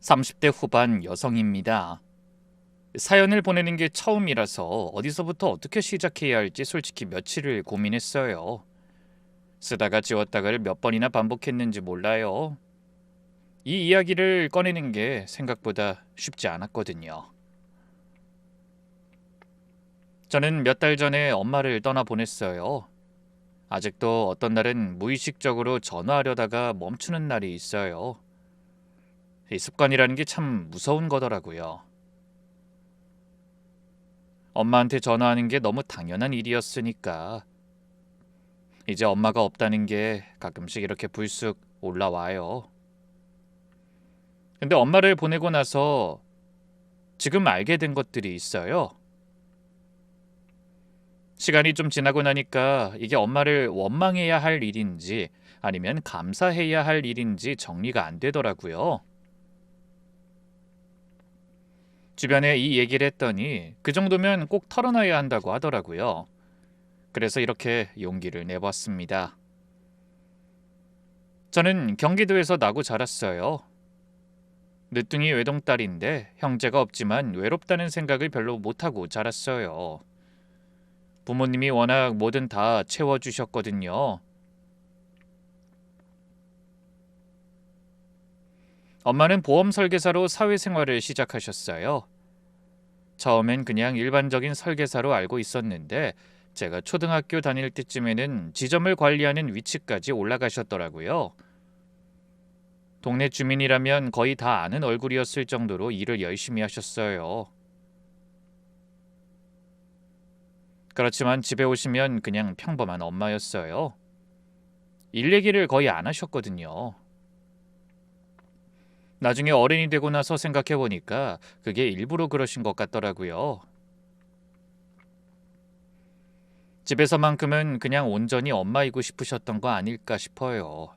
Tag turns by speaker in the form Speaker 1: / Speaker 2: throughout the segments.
Speaker 1: 30대 후반 여성입니다. 사연을 보내는 게 처음이라서 어디서부터 어떻게 시작해야 할지 솔직히 며칠을 고민했어요. 쓰다가 지웠다가를 몇 번이나 반복했는지 몰라요. 이 이야기를 꺼내는 게 생각보다 쉽지 않았거든요. 저는 몇 달 전에 엄마를 떠나 보냈어요. 아직도 어떤 날은 무의식적으로 전화하려다가 멈추는 날이 있어요. 이 습관이라는 게 참 무서운 거더라고요. 엄마한테 전화하는 게 너무 당연한 일이었으니까 이제 엄마가 없다는 게 가끔씩 이렇게 불쑥 올라와요. 근데 엄마를 보내고 나서 지금 알게 된 것들이 있어요. 시간이 좀 지나고 나니까 이게 엄마를 원망해야 할 일인지 아니면 감사해야 할 일인지 정리가 안 되더라고요. 주변에 이 얘기를 했더니 그 정도면 꼭 털어놔야 한다고 하더라고요. 그래서 이렇게 용기를 내봤습니다. 저는 경기도에서 나고 자랐어요. 늦둥이 외동딸인데 형제가 없지만 외롭다는 생각을 별로 못하고 자랐어요. 부모님이 워낙 뭐든 다 채워주셨거든요. 엄마는 보험 설계사로 사회생활을 시작하셨어요. 처음엔 그냥 일반적인 설계사로 알고 있었는데 제가 초등학교 다닐 때쯤에는 지점을 관리하는 위치까지 올라가셨더라고요. 동네 주민이라면 거의 다 아는 얼굴이었을 정도로 일을 열심히 하셨어요. 그렇지만 집에 오시면 그냥 평범한 엄마였어요. 일 얘기를 거의 안 하셨거든요. 나중에 어른이 되고 나서 생각해보니까 그게 일부러 그러신 것 같더라고요. 집에서만큼은 그냥 온전히 엄마이고 싶으셨던 거 아닐까 싶어요.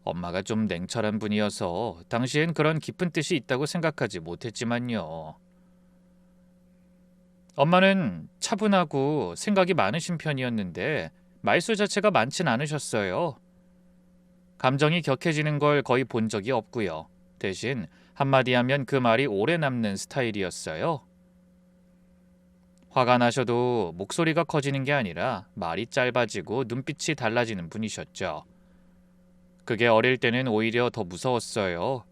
Speaker 1: 엄마가 좀 냉철한 분이어서 당시엔 그런 깊은 뜻이 있다고 생각하지 못했지만요. 엄마는 차분하고 생각이 많으신 편이었는데 말수 자체가 많진 않으셨어요. 감정이 격해지는 걸 거의 본 적이 없고요. 대신 한마디 하면 그 말이 오래 남는 스타일이었어요. 화가 나셔도 목소리가 커지는 게 아니라 말이 짧아지고 눈빛이 달라지는 분이셨죠. 그게 어릴 때는 오히려 더 무서웠어요.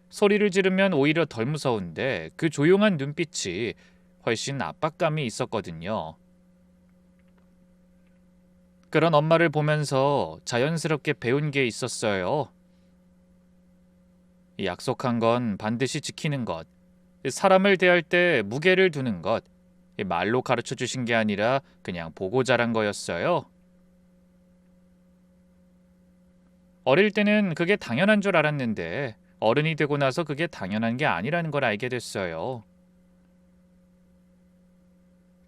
Speaker 1: 소리를 지르면 오히려 덜 무서운데 그 조용한 눈빛이 훨씬 압박감이 있었거든요. 그런 엄마를 보면서 자연스럽게 배운 게 있었어요. 약속한 건 반드시 지키는 것, 사람을 대할 때 무게를 두는 것, 말로 가르쳐 주신 게 아니라 그냥 보고 자란 거였어요. 어릴 때는 그게 당연한 줄 알았는데 어른이 되고 나서 그게 당연한 게 아니라는 걸 알게 됐어요.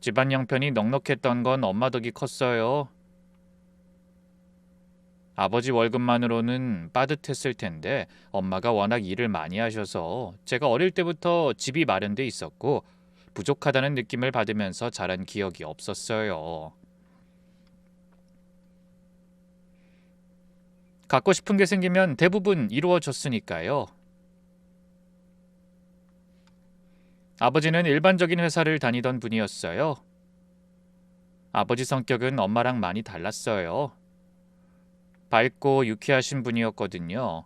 Speaker 1: 집안 형편이 넉넉했던 건 엄마 덕이 컸어요. 아버지 월급만으로는 빠듯했을 텐데 엄마가 워낙 일을 많이 하셔서 제가 어릴 때부터 집이 마련돼 있었고 부족하다는 느낌을 받으면서 자란 기억이 없었어요. 갖고 싶은 게 생기면 대부분 이루어졌으니까요. 아버지는 일반적인 회사를 다니던 분이었어요. 아버지 성격은 엄마랑 많이 달랐어요. 밝고 유쾌하신 분이었거든요.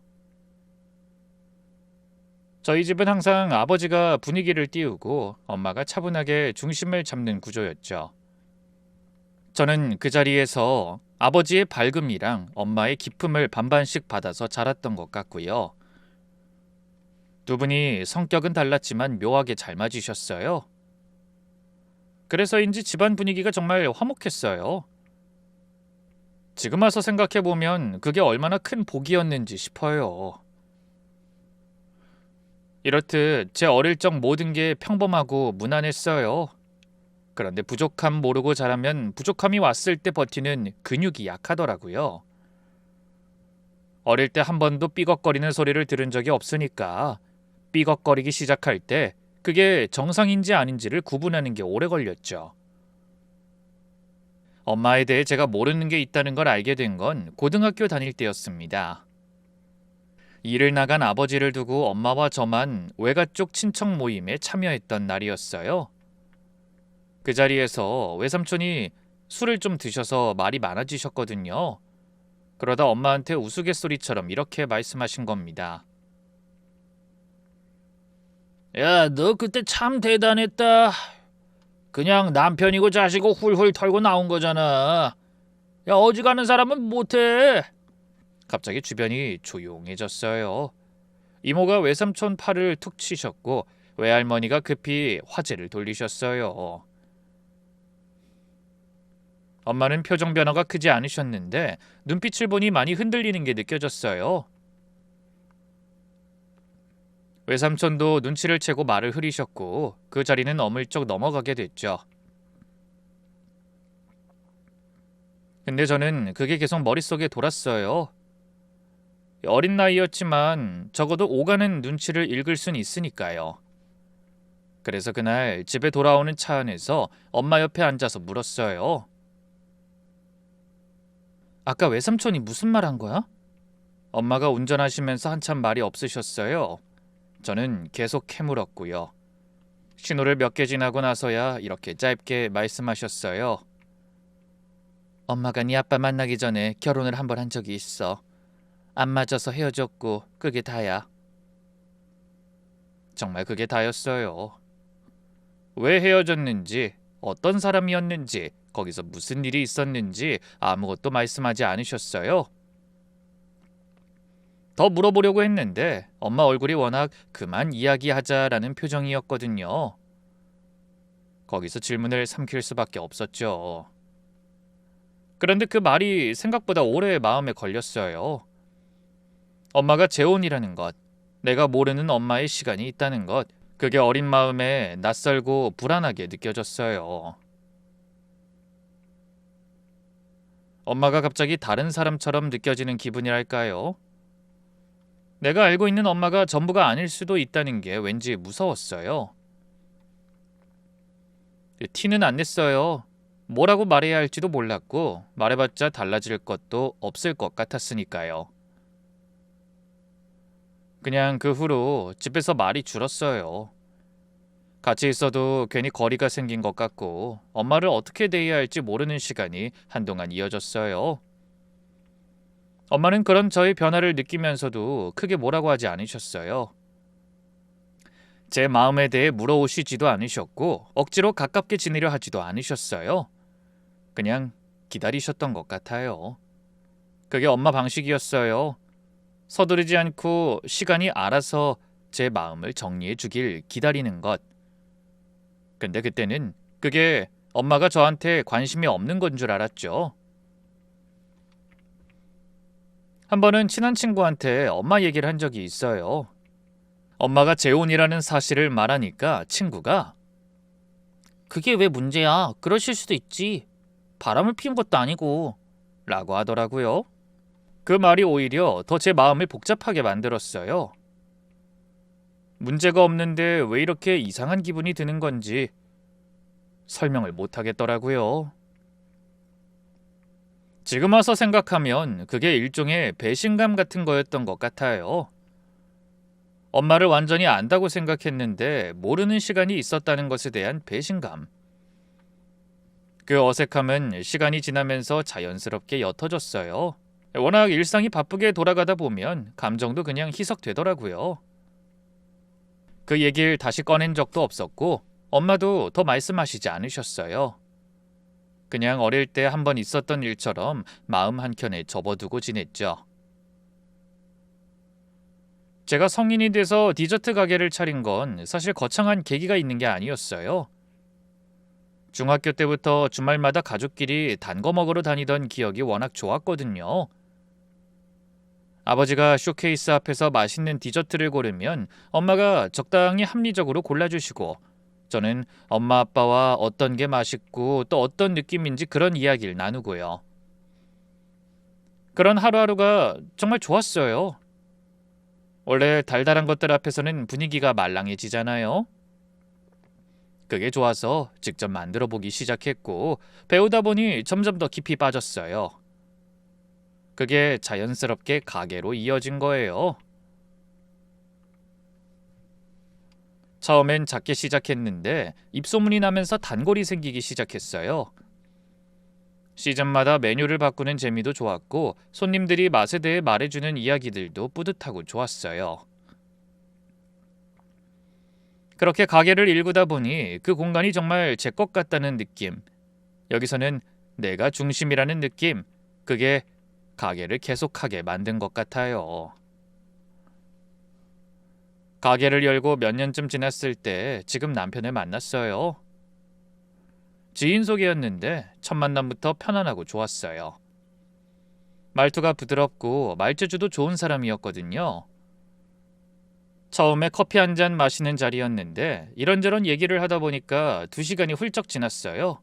Speaker 1: 저희 집은 항상 아버지가 분위기를 띄우고 엄마가 차분하게 중심을 잡는 구조였죠. 저는 그 자리에서 아버지의 밝음이랑 엄마의 기품을 반반씩 받아서 자랐던 것 같고요. 두 분이 성격은 달랐지만 묘하게 잘 맞으셨어요. 그래서인지 집안 분위기가 정말 화목했어요. 지금 와서 생각해보면 그게 얼마나 큰 복이었는지 싶어요. 이렇듯 제 어릴 적 모든 게 평범하고 무난했어요. 그런데 부족함 모르고 자라면 부족함이 왔을 때 버티는 근육이 약하더라고요. 어릴 때 한 번도 삐걱거리는 소리를 들은 적이 없으니까 삐걱거리기 시작할 때 그게 정상인지 아닌지를 구분하는 게 오래 걸렸죠. 엄마에 대해 제가 모르는 게 있다는 걸 알게 된 건 고등학교 다닐 때였습니다. 일을 나간 아버지를 두고 엄마와 저만 외가 쪽 친척 모임에 참여했던 날이었어요. 그 자리에서 외삼촌이 술을 좀 드셔서 말이 많아지셨거든요. 그러다 엄마한테 우스갯소리처럼 이렇게 말씀하신 겁니다. 야, 너 그때 참 대단했다. 그냥 남편이고 자식이고 훌훌 털고 나온 거잖아. 야, 어지간한 사람은 못해. 갑자기 주변이 조용해졌어요. 이모가 외삼촌 팔을 툭 치셨고 외할머니가 급히 화제를 돌리셨어요. 엄마는 표정 변화가 크지 않으셨는데 눈빛을 보니 많이 흔들리는 게 느껴졌어요. 외삼촌도 눈치를 채고 말을 흐리셨고 그 자리는 어물쩍 넘어가게 됐죠. 근데 저는 그게 계속 머릿속에 돌았어요. 어린 나이였지만 적어도 오가는 눈치를 읽을 순 있으니까요. 그래서 그날 집에 돌아오는 차 안에서 엄마 옆에 앉아서 물었어요. 아까 외삼촌이 무슨 말 한 거야? 엄마가 운전하시면서 한참 말이 없으셨어요. 저는 계속 캐물었고요. 신호를 몇 개 지나고 나서야 이렇게 짧게 말씀하셨어요. 엄마가 네 아빠 만나기 전에 결혼을 한 번 한 적이 있어. 안 맞아서 헤어졌고 그게 다야. 정말 그게 다였어요. 왜 헤어졌는지, 어떤 사람이었는지, 거기서 무슨 일이 있었는지 아무것도 말씀하지 않으셨어요. 더 물어보려고 했는데 엄마 얼굴이 워낙 그만 이야기하자라는 표정이었거든요. 거기서 질문을 삼킬 수밖에 없었죠. 그런데 그 말이 생각보다 오래 마음에 걸렸어요. 엄마가 재혼이라는 것, 내가 모르는 엄마의 시간이 있다는 것, 그게 어린 마음에 낯설고 불안하게 느껴졌어요. 엄마가 갑자기 다른 사람처럼 느껴지는 기분이랄까요? 내가 알고 있는 엄마가 전부가 아닐 수도 있다는 게 왠지 무서웠어요. 티는 안 냈어요. 뭐라고 말해야 할지도 몰랐고 말해봤자 달라질 것도 없을 것 같았으니까요. 그냥 그 후로 집에서 말이 줄었어요. 같이 있어도 괜히 거리가 생긴 것 같고 엄마를 어떻게 대해야 할지 모르는 시간이 한동안 이어졌어요. 엄마는 그런 저의 변화를 느끼면서도 크게 뭐라고 하지 않으셨어요. 제 마음에 대해 물어오시지도 않으셨고 억지로 가깝게 지내려 하지도 않으셨어요. 그냥 기다리셨던 것 같아요. 그게 엄마 방식이었어요. 서두르지 않고 시간이 알아서 제 마음을 정리해 주길 기다리는 것. 근데 그때는 그게 엄마가 저한테 관심이 없는 건 줄 알았죠. 한 번은 친한 친구한테 엄마 얘기를 한 적이 있어요. 엄마가 재혼이라는 사실을 말하니까 친구가 그게 왜 문제야? 그러실 수도 있지. 바람을 피운 것도 아니고 라고 하더라고요. 그 말이 오히려 더 제 마음을 복잡하게 만들었어요. 문제가 없는데 왜 이렇게 이상한 기분이 드는 건지 설명을 못 하겠더라고요. 지금 와서 생각하면 그게 일종의 배신감 같은 거였던 것 같아요. 엄마를 완전히 안다고 생각했는데 모르는 시간이 있었다는 것에 대한 배신감. 그 어색함은 시간이 지나면서 자연스럽게 옅어졌어요. 워낙 일상이 바쁘게 돌아가다 보면 감정도 그냥 희석되더라고요. 그 얘기를 다시 꺼낸 적도 없었고 엄마도 더 말씀하시지 않으셨어요. 그냥 어릴 때 한 번 있었던 일처럼 마음 한켠에 접어두고 지냈죠. 제가 성인이 돼서 디저트 가게를 차린 건 사실 거창한 계기가 있는 게 아니었어요. 중학교 때부터 주말마다 가족끼리 단 거 먹으러 다니던 기억이 워낙 좋았거든요. 아버지가 쇼케이스 앞에서 맛있는 디저트를 고르면 엄마가 적당히 합리적으로 골라주시고 저는 엄마 아빠와 어떤 게 맛있고 또 어떤 느낌인지 그런 이야기를 나누고요. 그런 하루하루가 정말 좋았어요. 원래 달달한 것들 앞에서는 분위기가 말랑해지잖아요. 그게 좋아서 직접 만들어 보기 시작했고 배우다 보니 점점 더 깊이 빠졌어요. 그게 자연스럽게 가게로 이어진 거예요. 처음엔 작게 시작했는데 입소문이 나면서 단골이 생기기 시작했어요. 시즌마다 메뉴를 바꾸는 재미도 좋았고 손님들이 맛에 대해 말해주는 이야기들도 뿌듯하고 좋았어요. 그렇게 가게를 일구다 보니 그 공간이 정말 제 것 같다는 느낌. 여기서는 내가 중심이라는 느낌. 그게 가게를 계속하게 만든 것 같아요. 가게를 열고 몇 년쯤 지났을 때 지금 남편을 만났어요. 지인 소개였는데 첫 만남부터 편안하고 좋았어요. 말투가 부드럽고 말재주도 좋은 사람이었거든요. 처음에 커피 한 잔 마시는 자리였는데 이런저런 얘기를 하다 보니까 2시간이 훌쩍 지났어요.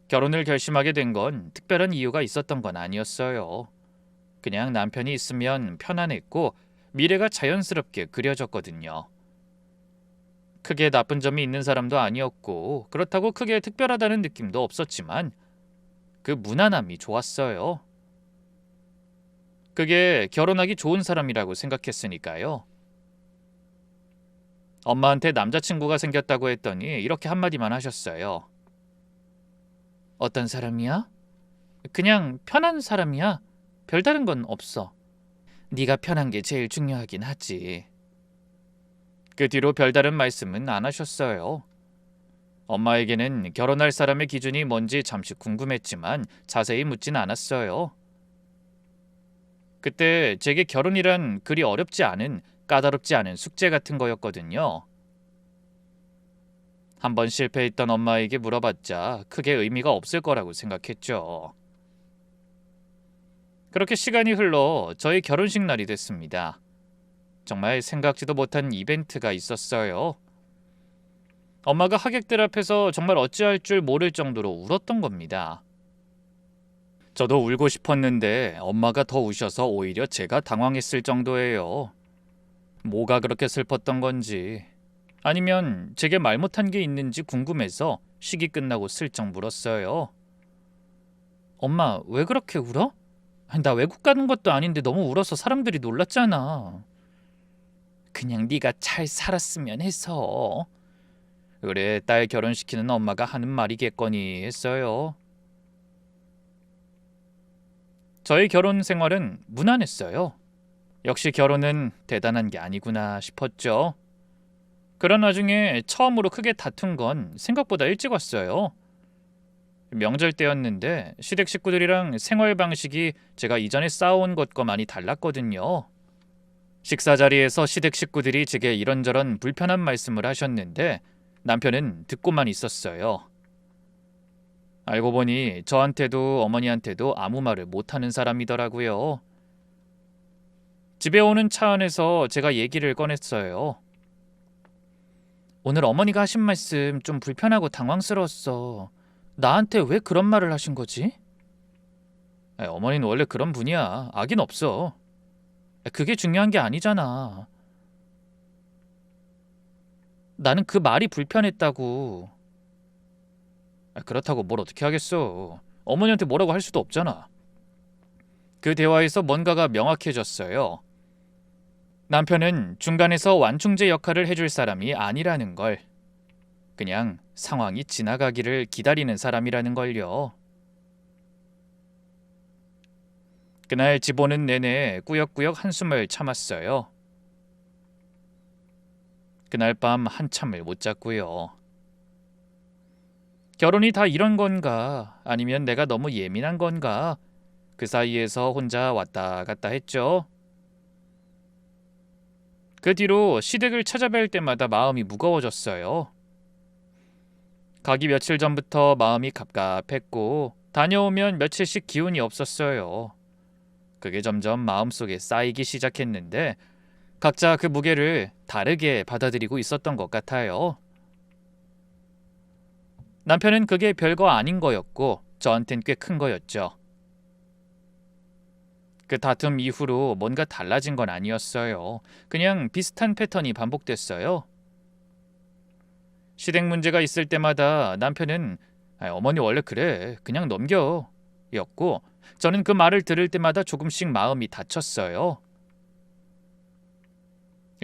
Speaker 1: 결혼을 결심하게 된 건 특별한 이유가 있었던 건 아니었어요. 그냥 남편이 있으면 편안했고 미래가 자연스럽게 그려졌거든요. 크게 나쁜 점이 있는 사람도 아니었고 그렇다고 크게 특별하다는 느낌도 없었지만 그 무난함이 좋았어요. 그게 결혼하기 좋은 사람이라고 생각했으니까요. 엄마한테 남자친구가 생겼다고 했더니 이렇게 한마디만 하셨어요. 어떤 사람이야? 그냥 편한 사람이야. 별다른 건 없어. 네가 편한 게 제일 중요하긴 하지. 그 뒤로 별다른 말씀은 안 하셨어요. 엄마에게는 결혼할 사람의 기준이 뭔지 잠시 궁금했지만 자세히 묻진 않았어요. 그때 제게 결혼이란 그리 어렵지 않은, 까다롭지 않은 숙제 같은 거였거든요. 한번 실패했던 엄마에게 물어봤자 크게 의미가 없을 거라고 생각했죠. 그렇게 시간이 흘러 저희 결혼식 날이 됐습니다. 정말 생각지도 못한 이벤트가 있었어요. 엄마가 하객들 앞에서 정말 어찌할 줄 모를 정도로 울었던 겁니다. 저도 울고 싶었는데 엄마가 더 우셔서 오히려 제가 당황했을 정도예요. 뭐가 그렇게 슬펐던 건지, 아니면 제게 말 못한 게 있는지 궁금해서 식이 끝나고 슬쩍 물었어요. 엄마, 왜 그렇게 울어? 나 외국 가는 것도 아닌데 너무 울어서 사람들이 놀랐잖아. 그냥 네가 잘 살았으면 해서. 그래, 딸 결혼시키는 엄마가 하는 말이겠거니 했어요. 저희 결혼 생활은 무난했어요. 역시 결혼은 대단한 게 아니구나 싶었죠. 그런 와중에 처음으로 크게 다툰 건 생각보다 일찍 왔어요. 명절 때였는데 시댁 식구들이랑 생활 방식이 제가 이전에 쌓아온 것과 많이 달랐거든요. 식사 자리에서 시댁 식구들이 제게 이런저런 불편한 말씀을 하셨는데 남편은 듣고만 있었어요. 알고 보니 저한테도 어머니한테도 아무 말을 못하는 사람이더라고요. 집에 오는 차 안에서 제가 얘기를 꺼냈어요. 오늘 어머니가 하신 말씀 좀 불편하고 당황스러웠어. 나한테 왜 그런 말을 하신 거지? 어머니는 원래 그런 분이야. 악인 없어. 그게 중요한 게 아니잖아. 나는 그 말이 불편했다고. 그렇다고 뭘 어떻게 하겠어. 어머니한테 뭐라고 할 수도 없잖아. 그 대화에서 뭔가가 명확해졌어요. 남편은 중간에서 완충제 역할을 해줄 사람이 아니라는 걸. 그냥 상황이 지나가기를 기다리는 사람이라는 걸요. 그날 집 오는 내내 꾸역꾸역 한숨을 참았어요. 그날 밤 한참을 못 잤고요. 결혼이 다 이런 건가? 아니면 내가 너무 예민한 건가? 그 사이에서 혼자 왔다 갔다 했죠. 그 뒤로 시댁을 찾아뵐 때마다 마음이 무거워졌어요. 가기 며칠 전부터 마음이 갑갑했고 다녀오면 며칠씩 기운이 없었어요. 그게 점점 마음속에 쌓이기 시작했는데 각자 그 무게를 다르게 받아들이고 있었던 것 같아요. 남편은 그게 별거 아닌 거였고 저한텐 꽤 큰 거였죠. 그 다툼 이후로 뭔가 달라진 건 아니었어요. 그냥 비슷한 패턴이 반복됐어요. 시댁 문제가 있을 때마다 남편은 어머니 원래 그래. 그냥 넘겨. 였고 저는 그 말을 들을 때마다 조금씩 마음이 다쳤어요.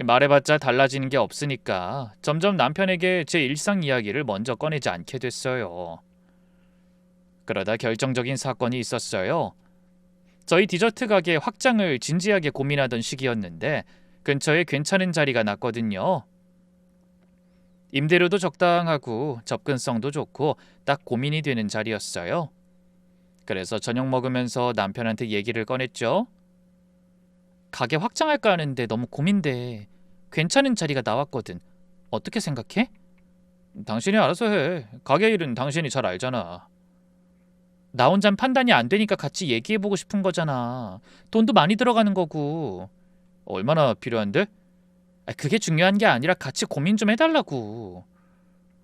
Speaker 1: 말해봤자 달라지는 게 없으니까 점점 남편에게 제 일상 이야기를 먼저 꺼내지 않게 됐어요. 그러다 결정적인 사건이 있었어요. 저희 디저트 가게 확장을 진지하게 고민하던 시기였는데 근처에 괜찮은 자리가 났거든요. 임대료도 적당하고 접근성도 좋고 딱 고민이 되는 자리였어요. 그래서 저녁 먹으면서 남편한테 얘기를 꺼냈죠. 가게 확장할까 하는데 너무 고민돼. 괜찮은 자리가 나왔거든. 어떻게 생각해? 당신이 알아서 해. 가게 일은 당신이 잘 알잖아. 나 혼잔 판단이 안 되니까 같이 얘기해보고 싶은 거잖아. 돈도 많이 들어가는 거고. 얼마나 필요한데? 그게 중요한 게 아니라 같이 고민 좀 해달라고.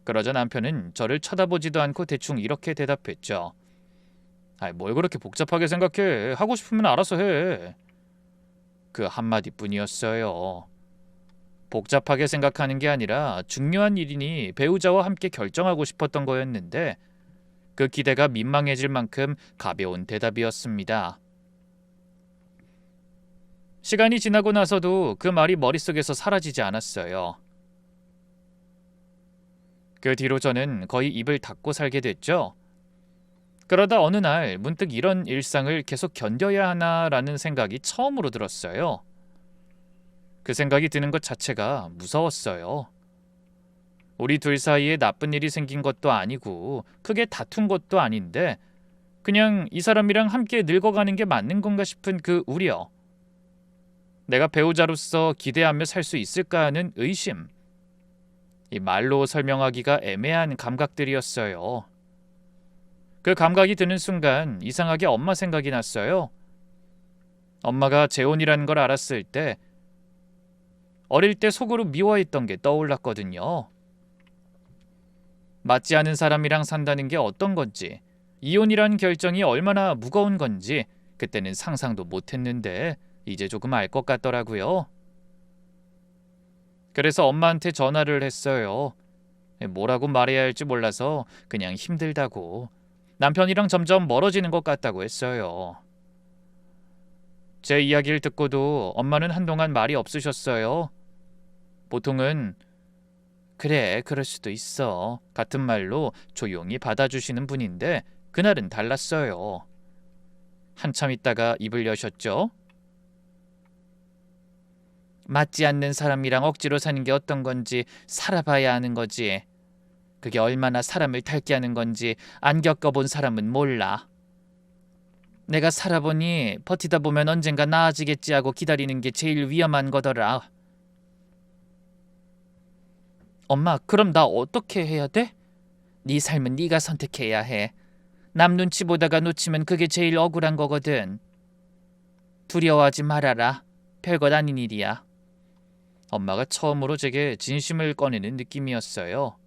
Speaker 1: 그러자 남편은 저를 쳐다보지도 않고 대충 이렇게 대답했죠. 뭘 그렇게 복잡하게 생각해. 하고 싶으면 알아서 해. 그 한마디뿐이었어요. 복잡하게 생각하는 게 아니라 중요한 일이니 배우자와 함께 결정하고 싶었던 거였는데 그 기대가 민망해질 만큼 가벼운 대답이었습니다. 시간이 지나고 나서도 그 말이 머릿속에서 사라지지 않았어요. 그 뒤로 저는 거의 입을 닫고 살게 됐죠. 그러다 어느 날 문득 이런 일상을 계속 견뎌야 하나라는 생각이 처음으로 들었어요. 그 생각이 드는 것 자체가 무서웠어요. 우리 둘 사이에 나쁜 일이 생긴 것도 아니고 크게 다툰 것도 아닌데 그냥 이 사람이랑 함께 늙어가는 게 맞는 건가 싶은 그 우려. 내가 배우자로서 기대하며 살 수 있을까 하는 의심. 이 말로 설명하기가 애매한 감각들이었어요. 그 감각이 드는 순간 이상하게 엄마 생각이 났어요. 엄마가 재혼이라는 걸 알았을 때 어릴 때 속으로 미워했던 게 떠올랐거든요. 맞지 않은 사람이랑 산다는 게 어떤 건지, 이혼이란 결정이 얼마나 무거운 건지 그때는 상상도 못했는데 이제 조금 알 것 같더라고요. 그래서 엄마한테 전화를 했어요. 뭐라고 말해야 할지 몰라서 그냥 힘들다고, 남편이랑 점점 멀어지는 것 같다고 했어요. 제 이야기를 듣고도 엄마는 한동안 말이 없으셨어요. 보통은 그래, 그럴 수도 있어 같은 말로 조용히 받아주시는 분인데 그날은 달랐어요. 한참 있다가 입을 여셨죠. 맞지 않는 사람이랑 억지로 사는 게 어떤 건지 살아봐야 하는 거지. 그게 얼마나 사람을 닳게 하는 건지 안 겪어본 사람은 몰라. 내가 살아보니 버티다 보면 언젠가 나아지겠지 하고 기다리는 게 제일 위험한 거더라. 엄마, 그럼 나 어떻게 해야 돼? 네 삶은 네가 선택해야 해. 남 눈치 보다가 놓치면 그게 제일 억울한 거거든. 두려워하지 말아라. 별것 아닌 일이야. 엄마가 처음으로 제게 진심을 꺼내는 느낌이었어요.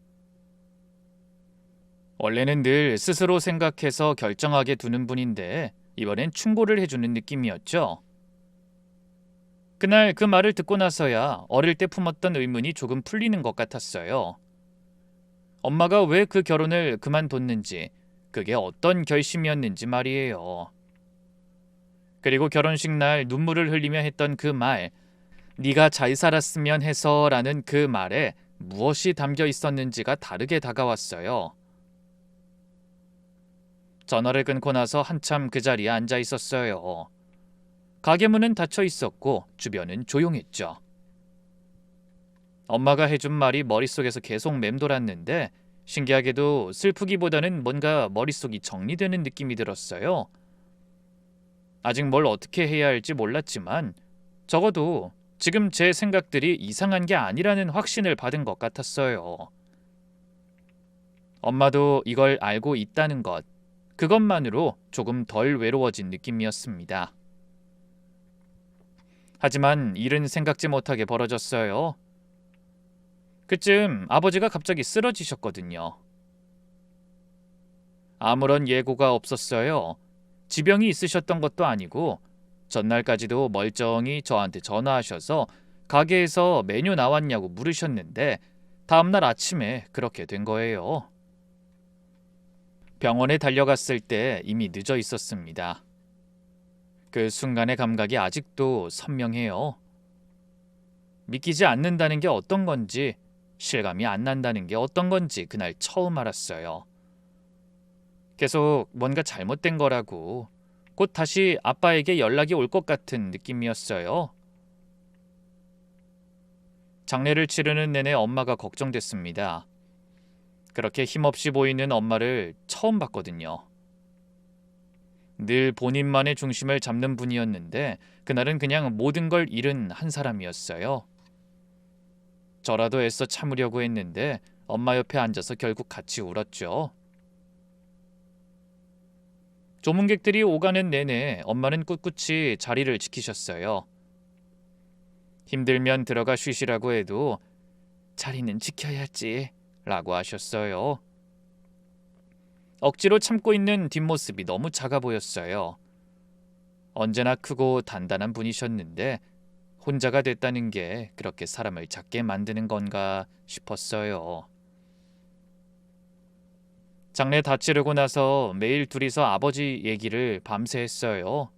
Speaker 1: 원래는 늘 스스로 생각해서 결정하게 두는 분인데 이번엔 충고를 해주는 느낌이었죠. 그날 그 말을 듣고 나서야 어릴 때 품었던 의문이 조금 풀리는 것 같았어요. 엄마가 왜 그 결혼을 그만뒀는지, 그게 어떤 결심이었는지 말이에요. 그리고 결혼식 날 눈물을 흘리며 했던 그 말, 네가 잘 살았으면 해서라는 그 말에 무엇이 담겨 있었는지가 다르게 다가왔어요. 전화를 끊고 나서 한참 그 자리에 앉아 있었어요. 가게 문은 닫혀 있었고 주변은 조용했죠. 엄마가 해준 말이 머릿속에서 계속 맴돌았는데 신기하게도 슬프기보다는 뭔가 머릿속이 정리되는 느낌이 들었어요. 아직 뭘 어떻게 해야 할지 몰랐지만 적어도 지금 제 생각들이 이상한 게 아니라는 확신을 받은 것 같았어요. 엄마도 이걸 알고 있다는 것, 그것만으로 조금 덜 외로워진 느낌이었습니다. 하지만 일은 생각지 못하게 벌어졌어요. 그쯤 아버지가 갑자기 쓰러지셨거든요. 아무런 예고가 없었어요. 지병이 있으셨던 것도 아니고 전날까지도 멀쩡히 저한테 전화하셔서 가게에서 메뉴 나왔냐고 물으셨는데 다음날 아침에 그렇게 된 거예요. 병원에 달려갔을 때 이미 늦어 있었습니다. 그 순간의 감각이 아직도 선명해요. 믿기지 않는다는 게 어떤 건지, 실감이 안 난다는 게 어떤 건지 그날 처음 알았어요. 계속 뭔가 잘못된 거라고, 곧 다시 아빠에게 연락이 올 것 같은 느낌이었어요. 장례를 치르는 내내 엄마가 걱정됐습니다. 그렇게 힘없이 보이는 엄마를 처음 봤거든요. 늘 본인만의 중심을 잡는 분이었는데 그날은 그냥 모든 걸 잃은 한 사람이었어요. 저라도 애써 참으려고 했는데 엄마 옆에 앉아서 결국 같이 울었죠. 조문객들이 오가는 내내 엄마는 꿋꿋이 자리를 지키셨어요. 힘들면 들어가 쉬시라고 해도 자리는 지켜야지 라고 하셨어요. 억지로 참고 있는 뒷모습이 너무 작아 보였어요. 언제나 크고 단단한 분이셨는데 혼자가 됐다는 게 그렇게 사람을 작게 만드는 건가 싶었어요. 장례 다 치르고 나서 매일 둘이서 아버지 얘기를 밤새 했어요.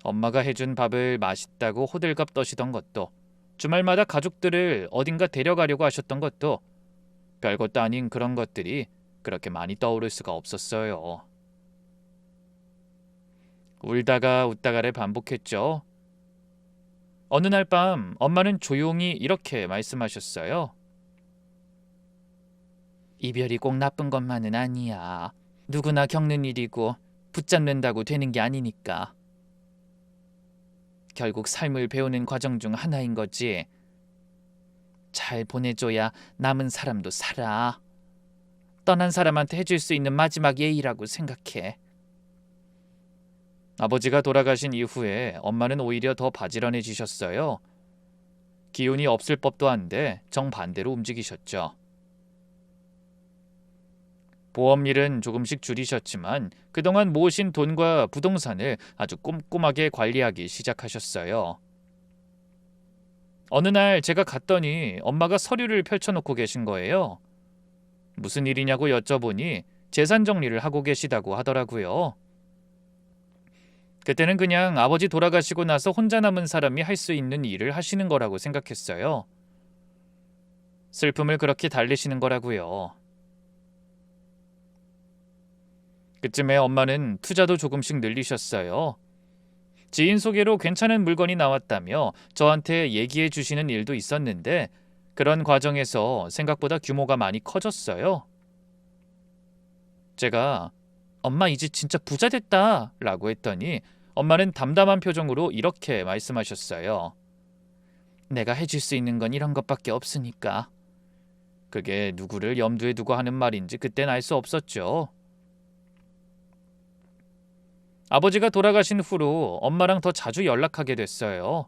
Speaker 1: 엄마가 해준 밥을 맛있다고 호들갑 떠시던 것도, 주말마다 가족들을 어딘가 데려가려고 하셨던 것도, 별것도 아닌 그런 것들이 그렇게 많이 떠오를 수가 없었어요. 울다가 웃다가를 반복했죠. 어느 날 밤 엄마는 조용히 이렇게 말씀하셨어요. 이별이 꼭 나쁜 것만은 아니야. 누구나 겪는 일이고 붙잡는다고 되는 게 아니니까. 결국 삶을 배우는 과정 중 하나인 거지. 잘 보내줘야 남은 사람도 살아. 떠난 사람한테 해줄 수 있는 마지막 예의라고 생각해. 아버지가 돌아가신 이후에 엄마는 오히려 더 바지런해지셨어요. 기운이 없을 법도 한데 정반대로 움직이셨죠. 보험일은 조금씩 줄이셨지만 그동안 모으신 돈과 부동산을 아주 꼼꼼하게 관리하기 시작하셨어요. 어느 날 제가 갔더니 엄마가 서류를 펼쳐놓고 계신 거예요. 무슨 일이냐고 여쭤보니 재산 정리를 하고 계시다고 하더라고요. 그때는 그냥 아버지 돌아가시고 나서 혼자 남은 사람이 할 수 있는 일을 하시는 거라고 생각했어요. 슬픔을 그렇게 달래시는 거라고요. 그쯤에 엄마는 투자도 조금씩 늘리셨어요. 지인 소개로 괜찮은 물건이 나왔다며 저한테 얘기해 주시는 일도 있었는데 그런 과정에서 생각보다 규모가 많이 커졌어요. 제가 엄마 이제 진짜 부자 됐다 라고 했더니 엄마는 담담한 표정으로 이렇게 말씀하셨어요. 내가 해줄 수 있는 건 이런 것밖에 없으니까. 그게 누구를 염두에 두고 하는 말인지 그땐 알 수 없었죠. 아버지가 돌아가신 후로 엄마랑 더 자주 연락하게 됐어요.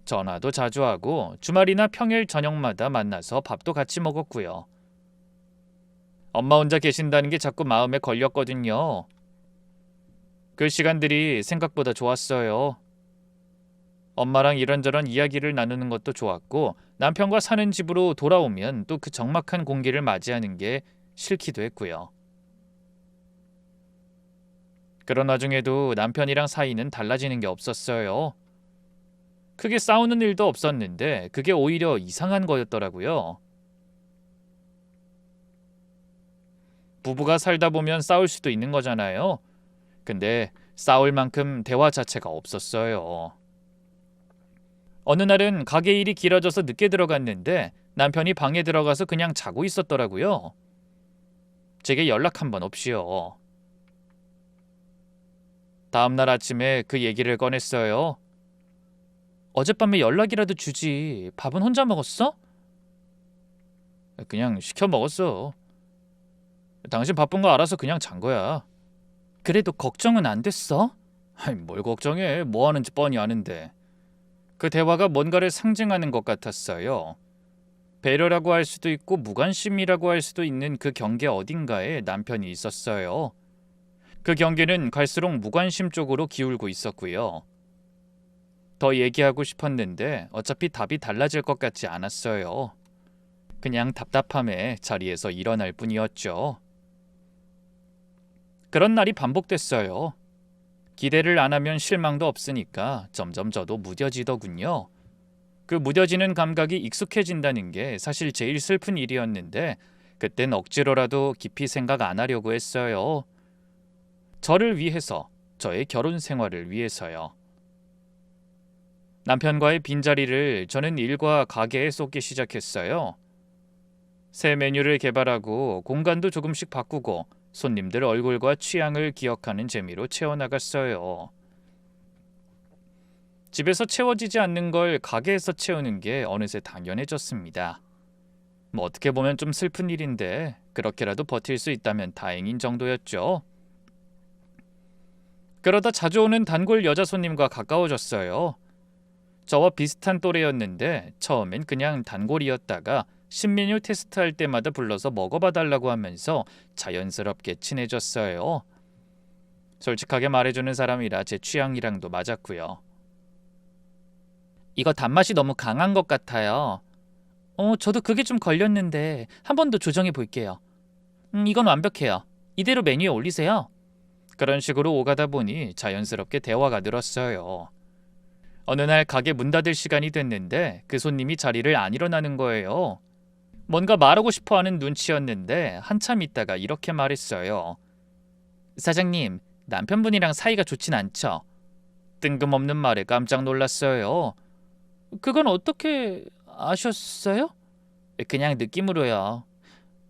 Speaker 1: 전화도 자주 하고 주말이나 평일 저녁마다 만나서 밥도 같이 먹었고요. 엄마 혼자 계신다는 게 자꾸 마음에 걸렸거든요. 그 시간들이 생각보다 좋았어요. 엄마랑 이런저런 이야기를 나누는 것도 좋았고 남편과 사는 집으로 돌아오면 또 그 적막한 공기를 맞이하는 게 싫기도 했고요. 그런 와중에도 남편이랑 사이는 달라지는 게 없었어요. 크게 싸우는 일도 없었는데 그게 오히려 이상한 거였더라고요. 부부가 살다 보면 싸울 수도 있는 거잖아요. 근데 싸울 만큼 대화 자체가 없었어요. 어느 날은 가게 일이 길어져서 늦게 들어갔는데 남편이 방에 들어가서 그냥 자고 있었더라고요. 제게 연락 한 번 없이요. 다음날 아침에 그 얘기를 꺼냈어요. 어젯밤에 연락이라도 주지. 밥은 혼자 먹었어? 그냥 시켜 먹었어. 당신 바쁜 거 알아서 그냥 잔 거야. 그래도 걱정은 안 됐어? 아이, 뭘 걱정해. 뭐 하는지 뻔히 아는데. 그 대화가 뭔가를 상징하는 것 같았어요. 배려라고 할 수도 있고 무관심이라고 할 수도 있는 그 경계 어딘가에 남편이 있었어요. 그 경계는 갈수록 무관심 쪽으로 기울고 있었고요. 더 얘기하고 싶었는데 어차피 답이 달라질 것 같지 않았어요. 그냥 답답함에 자리에서 일어날 뿐이었죠. 그런 날이 반복됐어요. 기대를 안 하면 실망도 없으니까 점점 저도 무뎌지더군요. 그 무뎌지는 감각이 익숙해진다는 게 사실 제일 슬픈 일이었는데 그땐 억지로라도 깊이 생각 안 하려고 했어요. 저를 위해서, 저의 결혼 생활을 위해서요. 남편과의 빈자리를 저는 일과 가게에 쏟기 시작했어요. 새 메뉴를 개발하고 공간도 조금씩 바꾸고 손님들 얼굴과 취향을 기억하는 재미로 채워나갔어요. 집에서 채워지지 않는 걸 가게에서 채우는 게 어느새 당연해졌습니다. 뭐 어떻게 보면 좀 슬픈 일인데 그렇게라도 버틸 수 있다면 다행인 정도였죠. 그러다 자주 오는 단골 여자 손님과 가까워졌어요. 저와 비슷한 또래였는데 처음엔 그냥 단골이었다가 신메뉴 테스트할 때마다 불러서 먹어봐 달라고 하면서 자연스럽게 친해졌어요. 솔직하게 말해주는 사람이라 제 취향이랑도 맞았고요. 이거 단맛이 너무 강한 것 같아요. 저도 그게 좀 걸렸는데 한 번 더 조정해 볼게요. 이건 완벽해요. 이대로 메뉴에 올리세요. 그런 식으로 오가다 보니 자연스럽게 대화가 늘었어요. 어느 날 가게 문 닫을 시간이 됐는데 그 손님이 자리를 안 일어나는 거예요. 뭔가 말하고 싶어 하는 눈치였는데 한참 있다가 이렇게 말했어요. 사장님, 남편분이랑 사이가 좋진 않죠? 뜬금없는 말에 깜짝 놀랐어요. 그건 어떻게 아셨어요? 그냥 느낌으로요.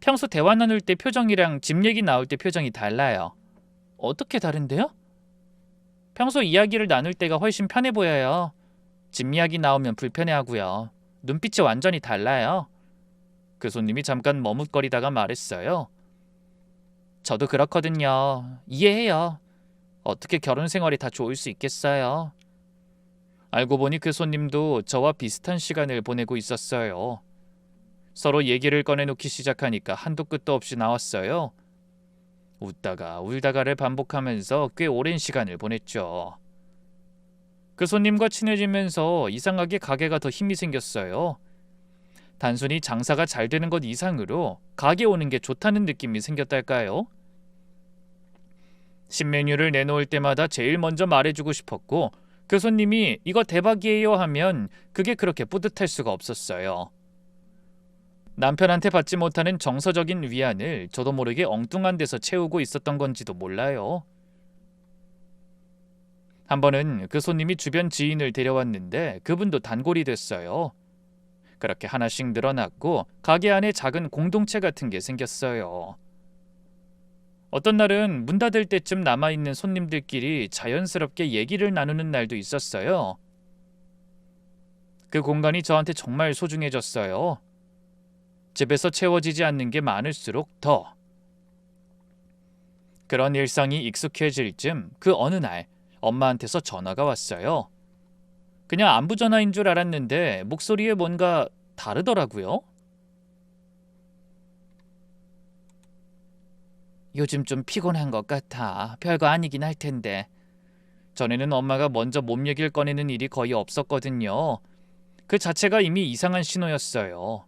Speaker 1: 평소 대화 나눌 때 표정이랑 집 얘기 나올 때 표정이 달라요. 어떻게 다른데요? 평소 이야기를 나눌 때가 훨씬 편해 보여요. 집 이야기 나오면 불편해하고요. 눈빛이 완전히 달라요. 그 손님이 잠깐 머뭇거리다가 말했어요. 저도 그렇거든요. 이해해요. 어떻게 결혼 생활이 다 좋을 수 있겠어요. 알고 보니 그 손님도 저와 비슷한 시간을 보내고 있었어요. 서로 얘기를 꺼내놓기 시작하니까 한도 끝도 없이 나왔어요. 웃다가 울다가를 반복하면서 꽤 오랜 시간을 보냈죠. 그 손님과 친해지면서 이상하게 가게가 더 힘이 생겼어요. 단순히 장사가 잘 되는 것 이상으로 가게 오는 게 좋다는 느낌이 생겼달까요? 신메뉴를 내놓을 때마다 제일 먼저 말해주고 싶었고 그 손님이 이거 대박이에요 하면 그게 그렇게 뿌듯할 수가 없었어요. 남편한테 받지 못하는 정서적인 위안을 저도 모르게 엉뚱한 데서 채우고 있었던 건지도 몰라요. 한 번은 그 손님이 주변 지인을 데려왔는데 그분도 단골이 됐어요. 그렇게 하나씩 늘어났고 가게 안에 작은 공동체 같은 게 생겼어요. 어떤 날은 문 닫을 때쯤 남아있는 손님들끼리 자연스럽게 얘기를 나누는 날도 있었어요. 그 공간이 저한테 정말 소중해졌어요. 집에서 채워지지 않는 게 많을수록 더. 그런 일상이 익숙해질 즈음 그 어느 날 엄마한테서 전화가 왔어요. 그냥 안부 전화인 줄 알았는데 목소리에 뭔가 다르더라고요. 요즘 좀 피곤한 것 같아. 별거 아니긴 할 텐데. 전에는 엄마가 먼저 몸 얘기를 꺼내는 일이 거의 없었거든요. 그 자체가 이미 이상한 신호였어요.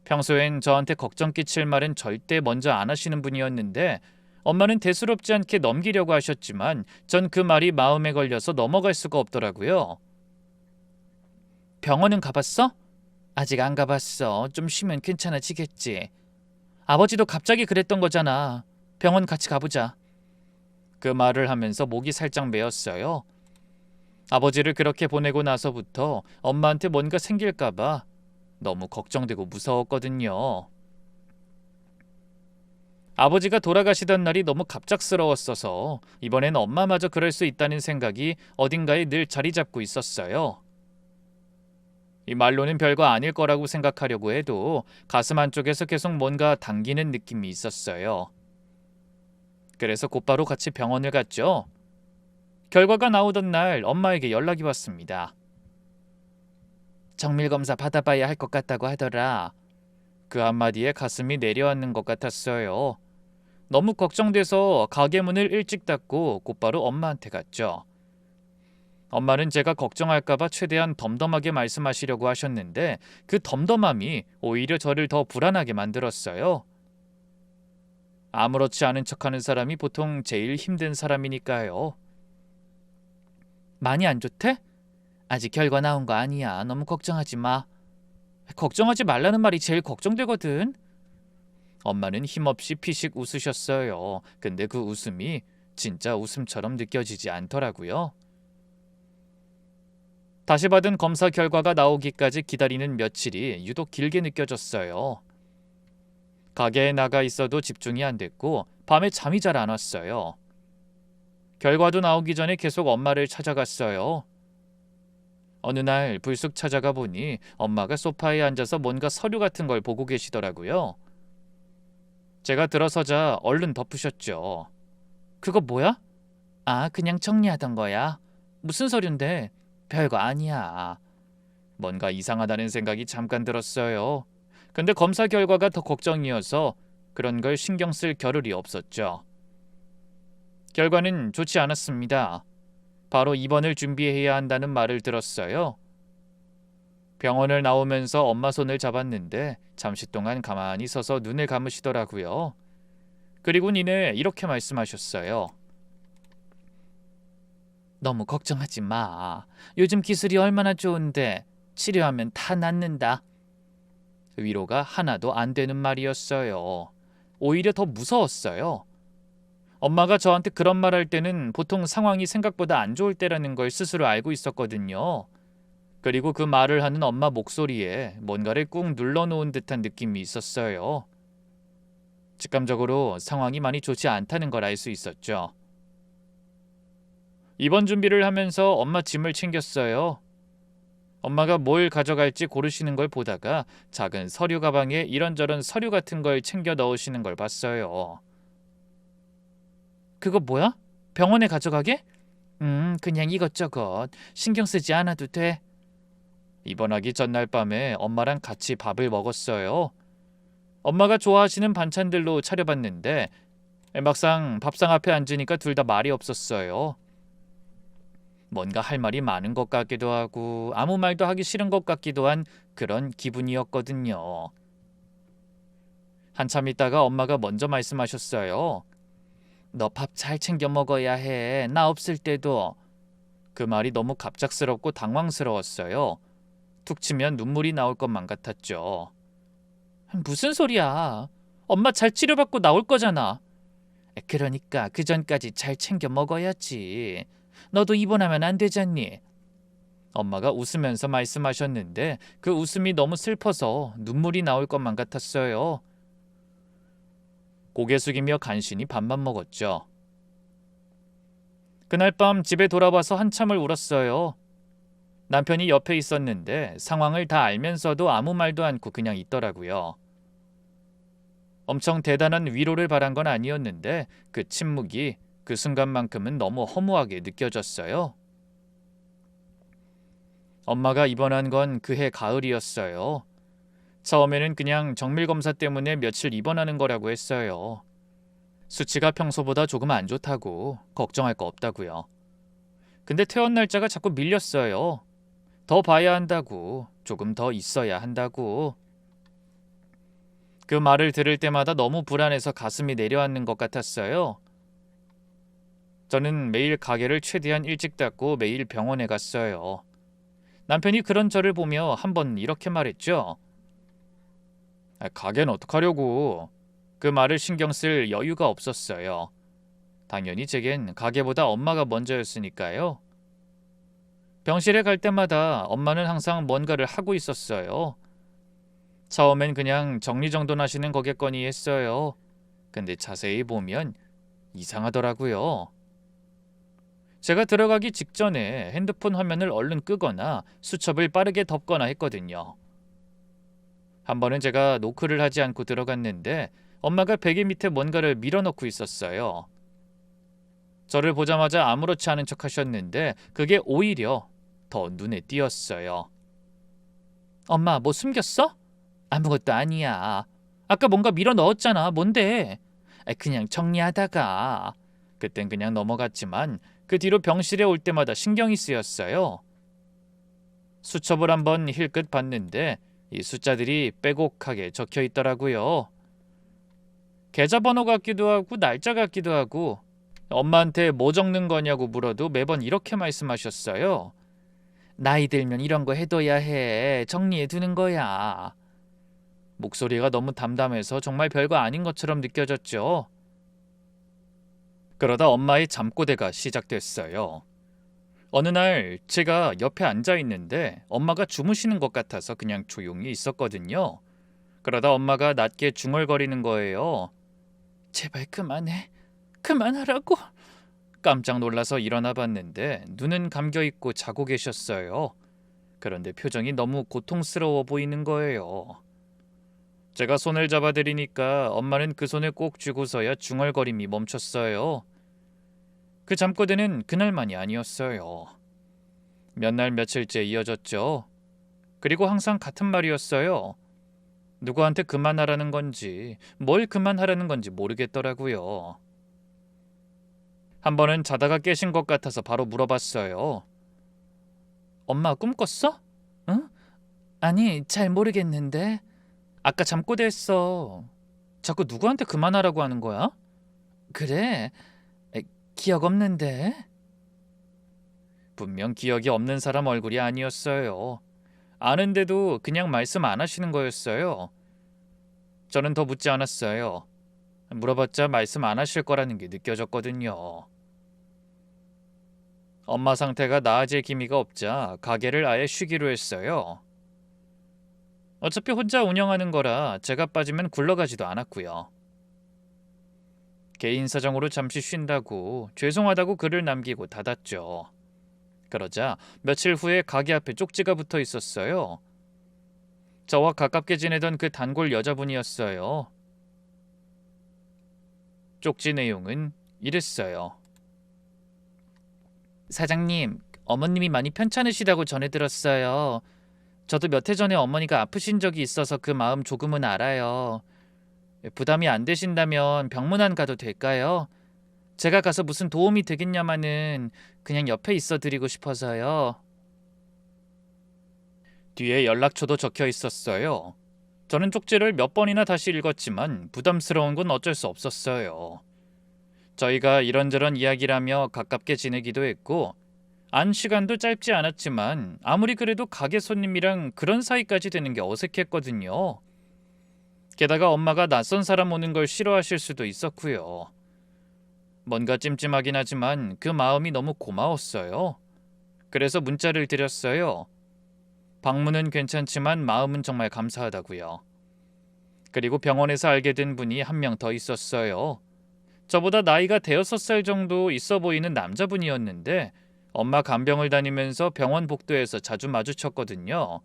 Speaker 1: 평소엔 저한테 걱정 끼칠 말은 절대 먼저 안 하시는 분이었는데 엄마는 대수롭지 않게 넘기려고 하셨지만 전 그 말이 마음에 걸려서 넘어갈 수가 없더라고요. 병원은 가봤어? 아직 안 가봤어. 좀 쉬면 괜찮아지겠지. 아버지도 갑자기 그랬던 거잖아. 병원 같이 가보자. 그 말을 하면서 목이 살짝 메었어요. 아버지를 그렇게 보내고 나서부터 엄마한테 뭔가 생길까봐 너무 걱정되고 무서웠거든요. 아버지가 돌아가시던 날이 너무 갑작스러웠어서 이번엔 엄마마저 그럴 수 있다는 생각이 어딘가에 늘 자리 잡고 있었어요. 이 말로는 별거 아닐 거라고 생각하려고 해도 가슴 한쪽에서 계속 뭔가 당기는 느낌이 있었어요. 그래서 곧바로 같이 병원을 갔죠. 결과가 나오던 날 엄마에게 연락이 왔습니다. 정밀검사 받아봐야 할 것 같다고 하더라. 그 한마디에 가슴이 내려앉는 것 같았어요. 너무 걱정돼서 가게 문을 일찍 닫고 곧바로 엄마한테 갔죠. 엄마는 제가 걱정할까봐 최대한 덤덤하게 말씀하시려고 하셨는데 그 덤덤함이 오히려 저를 더 불안하게 만들었어요. 아무렇지 않은 척하는 사람이 보통 제일 힘든 사람이니까요. 많이 안 좋대? 아직 결과 나온 거 아니야. 너무 걱정하지 마. 걱정하지 말라는 말이 제일 걱정되거든. 엄마는 힘없이 피식 웃으셨어요. 근데 그 웃음이 진짜 웃음처럼 느껴지지 않더라고요. 다시 받은 검사 결과가 나오기까지 기다리는 며칠이 유독 길게 느껴졌어요. 가게에 나가 있어도 집중이 안 됐고 밤에 잠이 잘 안 왔어요. 결과도 나오기 전에 계속 엄마를 찾아갔어요. 어느 날 불쑥 찾아가 보니 엄마가 소파에 앉아서 뭔가 서류 같은 걸 보고 계시더라고요. 제가 들어서자 얼른 덮으셨죠. 그거 뭐야? 아, 그냥 정리하던 거야. 무슨 서류인데? 별거 아니야. 뭔가 이상하다는 생각이 잠깐 들었어요. 근데 검사 결과가 더 걱정이어서 그런 걸 신경 쓸 겨를이 없었죠. 결과는 좋지 않았습니다. 바로 입원을 준비해야 한다는 말을 들었어요. 병원을 나오면서 엄마 손을 잡았는데 잠시 동안 가만히 서서 눈을 감으시더라고요. 그리고 니네 이렇게 말씀하셨어요. 너무 걱정하지 마. 요즘 기술이 얼마나 좋은데 치료하면 다 낫는다. 위로가 하나도 안 되는 말이었어요. 오히려 더 무서웠어요. 엄마가 저한테 그런 말 할 때는 보통 상황이 생각보다 안 좋을 때라는 걸 스스로 알고 있었거든요. 그리고 그 말을 하는 엄마 목소리에 뭔가를 꾹 눌러놓은 듯한 느낌이 있었어요. 직감적으로 상황이 많이 좋지 않다는 걸 알 수 있었죠. 입원 준비를 하면서 엄마 짐을 챙겼어요. 엄마가 뭘 가져갈지 고르시는 걸 보다가 작은 서류 가방에 이런저런 서류 같은 걸 챙겨 넣으시는 걸 봤어요. 그거 뭐야? 병원에 가져가게? 그냥 이것저것 신경 쓰지 않아도 돼. 입원하기 전날 밤에 엄마랑 같이 밥을 먹었어요. 엄마가 좋아하시는 반찬들로 차려봤는데 막상 밥상 앞에 앉으니까 둘 다 말이 없었어요. 뭔가 할 말이 많은 것 같기도 하고 아무 말도 하기 싫은 것 같기도 한 그런 기분이었거든요. 한참 있다가 엄마가 먼저 말씀하셨어요. 너 밥 잘 챙겨 먹어야 해. 나 없을 때도. 그 말이 너무 갑작스럽고 당황스러웠어요. 툭 치면 눈물이 나올 것만 같았죠. 무슨 소리야. 엄마 잘 치료받고 나올 거잖아. 그러니까 그 전까지 잘 챙겨 먹어야지. 너도 입원하면 안 되잖니. 엄마가 웃으면서 말씀하셨는데 그 웃음이 너무 슬퍼서 눈물이 나올 것만 같았어요. 고개 숙이며 간신히 밥만 먹었죠. 그날 밤 집에 돌아와서 한참을 울었어요. 남편이 옆에 있었는데 상황을 다 알면서도 아무 말도 않고 그냥 있더라고요. 엄청 대단한 위로를 바란 건 아니었는데 그 침묵이 그 순간만큼은 너무 허무하게 느껴졌어요. 엄마가 입원한 건 그해 가을이었어요. 처음에는 그냥 정밀검사 때문에 며칠 입원하는 거라고 했어요. 수치가 평소보다 조금 안 좋다고 걱정할 거 없다고요. 근데 퇴원 날짜가 자꾸 밀렸어요. 더 봐야 한다고, 조금 더 있어야 한다고. 그 말을 들을 때마다 너무 불안해서 가슴이 내려앉는 것 같았어요. 저는 매일 가게를 최대한 일찍 닫고 매일 병원에 갔어요. 남편이 그런 저를 보며 한번 이렇게 말했죠. 가게는 어떡하려고. 그 말을 신경 쓸 여유가 없었어요. 당연히 제겐 가게보다 엄마가 먼저였으니까요. 병실에 갈 때마다 엄마는 항상 뭔가를 하고 있었어요. 처음엔 그냥 정리정돈하시는 거겠거니 했어요. 근데 자세히 보면 이상하더라고요. 제가 들어가기 직전에 핸드폰 화면을 얼른 끄거나 수첩을 빠르게 덮거나 했거든요. 한 번은 제가 노크를 하지 않고 들어갔는데 엄마가 베개 밑에 뭔가를 밀어넣고 있었어요. 저를 보자마자 아무렇지 않은 척 하셨는데 그게 오히려 더 눈에 띄었어요. 엄마, 뭐 숨겼어? 아무것도 아니야. 아까 뭔가 밀어넣었잖아. 뭔데? 그냥 정리하다가. 그땐 그냥 넘어갔지만 그 뒤로 병실에 올 때마다 신경이 쓰였어요. 수첩을 한번 힐끗 봤는데 이 숫자들이 빼곡하게 적혀 있더라고요. 계좌번호 같기도 하고 날짜 같기도 하고. 엄마한테 뭐 적는 거냐고 물어도 매번 이렇게 말씀하셨어요. 나이 들면 이런 거 해둬야 해. 정리해 두는 거야. 목소리가 너무 담담해서 정말 별거 아닌 것처럼 느껴졌죠. 그러다 엄마의 잠꼬대가 시작됐어요. 어느 날 제가 옆에 앉아 있는데 엄마가 주무시는 것 같아서 그냥 조용히 있었거든요. 그러다 엄마가 낮게 중얼거리는 거예요. 제발 그만해. 그만하라고. 깜짝 놀라서 일어나 봤는데 눈은 감겨 있고 자고 계셨어요. 그런데 표정이 너무 고통스러워 보이는 거예요. 제가 손을 잡아드리니까 엄마는 그 손을 꼭 쥐고서야 중얼거림이 멈췄어요. 그 잠꼬대는 그날만이 아니었어요. 몇 날 며칠째 이어졌죠. 그리고 항상 같은 말이었어요. 누구한테 그만하라는 건지 뭘 그만하라는 건지 모르겠더라고요. 한 번은 자다가 깨신 것 같아서 바로 물어봤어요. 엄마 꿈 꿨어? 응? 아니, 잘 모르겠는데. 아까 잠꼬대 했어. 자꾸 누구한테 그만하라고 하는 거야? 그래? 기억 없는데. 분명 기억이 없는 사람 얼굴이 아니었어요. 아는데도 그냥 말씀 안 하시는 거였어요. 저는 더 묻지 않았어요. 물어봤자 말씀 안 하실 거라는 게 느껴졌거든요. 엄마 상태가 나아질 기미가 없자 가게를 아예 쉬기로 했어요. 어차피 혼자 운영하는 거라 제가 빠지면 굴러가지도 않았고요. 개인 사정으로 잠시 쉰다고 죄송하다고 글을 남기고 닫았죠. 그러자 며칠 후에 가게 앞에 쪽지가 붙어 있었어요. 저와 가깝게 지내던 그 단골 여자분이었어요. 쪽지 내용은 이랬어요. 사장님, 어머님이 많이 편찮으시다고 전해 들었어요. 저도 몇 해 전에 어머니가 아프신 적이 있어서 그 마음 조금은 알아요. 부담이 안 되신다면 병문안 가도 될까요? 제가 가서 무슨 도움이 되겠냐마는 그냥 옆에 있어 드리고 싶어서요. 뒤에 연락처도 적혀 있었어요. 저는 쪽지를 몇 번이나 다시 읽었지만 부담스러운 건 어쩔 수 없었어요. 저희가 이런저런 이야기라며 가깝게 지내기도 했고 안 시간도 짧지 않았지만 아무리 그래도 가게 손님이랑 그런 사이까지 되는 게 어색했거든요. 게다가 엄마가 낯선 사람 오는 걸 싫어하실 수도 있었고요. 뭔가 찜찜하긴 하지만 그 마음이 너무 고마웠어요. 그래서 문자를 드렸어요. 방문은 괜찮지만 마음은 정말 감사하다고요. 그리고 병원에서 알게 된 분이 한 명 더 있었어요. 저보다 나이가 대여섯 살 정도 있어 보이는 남자분이었는데 엄마 간병을 다니면서 병원 복도에서 자주 마주쳤거든요.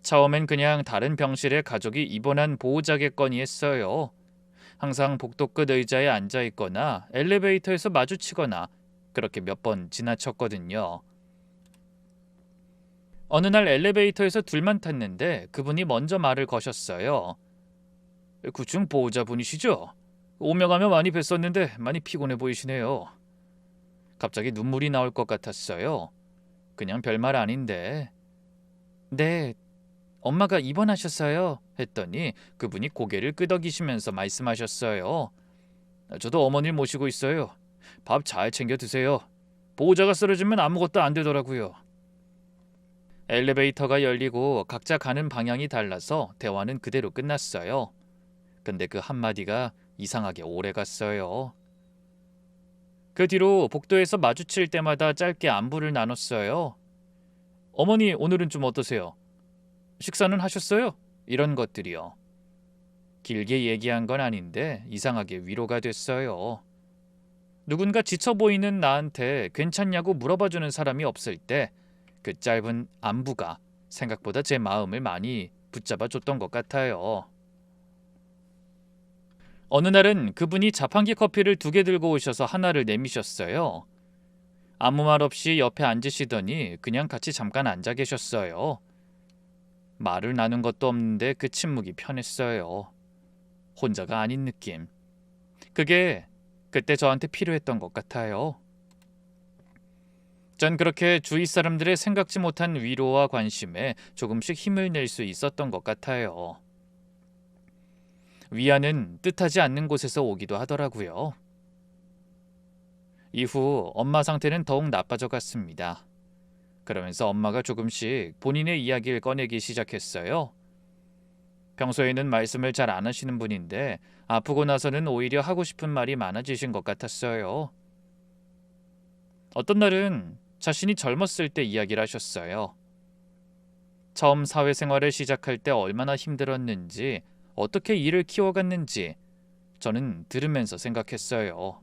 Speaker 1: 처음엔 그냥 다른 병실에 가족이 입원한 보호자겠거니 했어요. 항상 복도 끝 의자에 앉아 있거나 엘리베이터에서 마주치거나 그렇게 몇 번 지나쳤거든요. 어느 날 엘리베이터에서 둘만 탔는데 그분이 먼저 말을 거셨어요. 9층 보호자분이시죠? 오며 가며 많이 뵀었는데 많이 피곤해 보이시네요. 갑자기 눈물이 나올 것 같았어요. 그냥 별말 아닌데. 네, 엄마가 입원하셨어요. 했더니 그분이 고개를 끄덕이시면서 말씀하셨어요. 저도 어머니를 모시고 있어요. 밥 잘 챙겨 드세요. 보호자가 쓰러지면 아무것도 안 되더라고요. 엘리베이터가 열리고 각자 가는 방향이 달라서 대화는 그대로 끝났어요. 근데 그 한마디가 이상하게 오래 갔어요. 그 뒤로 복도에서 마주칠 때마다 짧게 안부를 나눴어요. 어머니 오늘은 좀 어떠세요? 식사는 하셨어요? 이런 것들이요. 길게 얘기한 건 아닌데 이상하게 위로가 됐어요. 누군가 지쳐 보이는 나한테 괜찮냐고 물어봐주는 사람이 없을 때 그 짧은 안부가 생각보다 제 마음을 많이 붙잡아 줬던 것 같아요. 어느 날은 그분이 자판기 커피를 2개 들고 오셔서 하나를 내미셨어요. 아무 말 없이 옆에 앉으시더니 그냥 같이 잠깐 앉아 계셨어요. 말을 나눈 것도 없는데 그 침묵이 편했어요. 혼자가 아닌 느낌. 그게 그때 저한테 필요했던 것 같아요. 전 그렇게 주위 사람들의 생각지 못한 위로와 관심에 조금씩 힘을 낼 수 있었던 것 같아요. 위안은 뜻하지 않는 곳에서 오기도 하더라고요. 이후 엄마 상태는 더욱 나빠져 갔습니다. 그러면서 엄마가 조금씩 본인의 이야기를 꺼내기 시작했어요. 평소에는 말씀을 잘 안 하시는 분인데 아프고 나서는 오히려 하고 싶은 말이 많아지신 것 같았어요. 어떤 날은 자신이 젊었을 때 이야기를 하셨어요. 처음 사회생활을 시작할 때 얼마나 힘들었는지, 어떻게 일을 키워갔는지 저는 들으면서 생각했어요.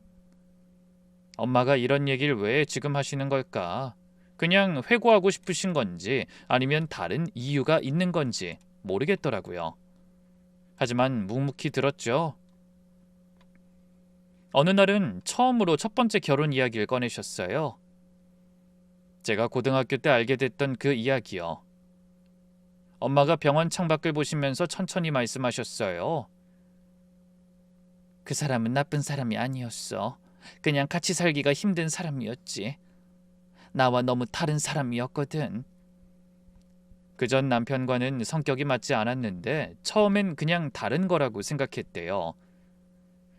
Speaker 1: 엄마가 이런 얘기를 왜 지금 하시는 걸까? 그냥 회고하고 싶으신 건지 아니면 다른 이유가 있는 건지 모르겠더라고요. 하지만 묵묵히 들었죠. 어느 날은 처음으로 첫 번째 결혼 이야기를 꺼내셨어요. 제가 고등학교 때 알게 됐던 그 이야기요. 엄마가 병원 창밖을 보시면서 천천히 말씀하셨어요. 그 사람은 나쁜 사람이 아니었어. 그냥 같이 살기가 힘든 사람이었지. 나와 너무 다른 사람이었거든. 그전 남편과는 성격이 맞지 않았는데 처음엔 그냥 다른 거라고 생각했대요.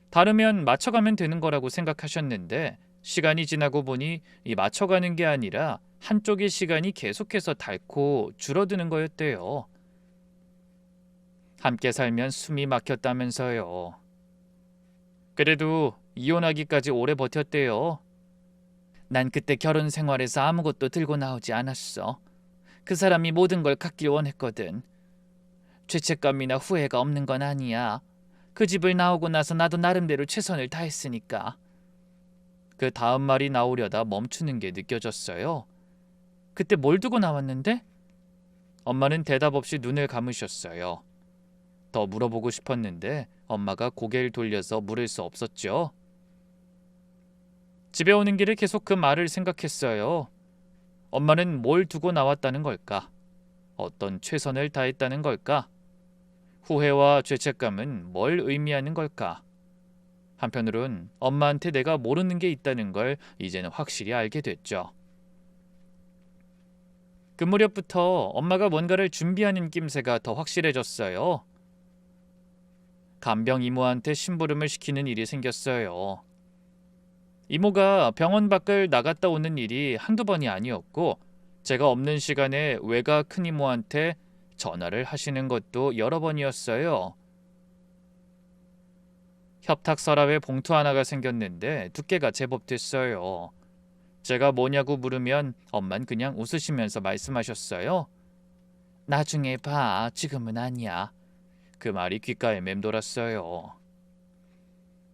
Speaker 1: 다르면 맞춰가면 되는 거라고 생각하셨는데 시간이 지나고 보니 이 맞춰가는 게 아니라 한쪽의 시간이 계속해서 닳고 줄어드는 거였대요. 함께 살면 숨이 막혔다면서요. 그래도 이혼하기까지 오래 버텼대요. 난 그때 결혼 생활에서 아무것도 들고 나오지 않았어. 그 사람이 모든 걸 갖길 원했거든. 죄책감이나 후회가 없는 건 아니야. 그 집을 나오고 나서 나도 나름대로 최선을 다했으니까. 그 다음 말이 나오려다 멈추는 게 느껴졌어요. 그때 뭘 두고 나왔는데? 엄마는 대답 없이 눈을 감으셨어요. 더 물어보고 싶었는데 엄마가 고개를 돌려서 물을 수 없었죠. 집에 오는 길에 계속 그 말을 생각했어요. 엄마는 뭘 두고 나왔다는 걸까? 어떤 최선을 다했다는 걸까? 후회와 죄책감은 뭘 의미하는 걸까? 한편으론 엄마한테 내가 모르는 게 있다는 걸 이제는 확실히 알게 됐죠. 그 무렵부터 엄마가 뭔가를 준비하는 낌새가 더 확실해졌어요. 간병 이모한테 심부름을 시키는 일이 생겼어요. 이모가 병원 밖을 나갔다 오는 일이 한두 번이 아니었고 제가 없는 시간에 외가 큰이모한테 전화를 하시는 것도 여러 번이었어요. 협탁 서랍에 봉투 하나가 생겼는데 두께가 제법 됐어요. 제가 뭐냐고 물으면 엄만 그냥 웃으시면서 말씀하셨어요. 나중에 봐. 지금은 아니야. 그 말이 귓가에 맴돌았어요.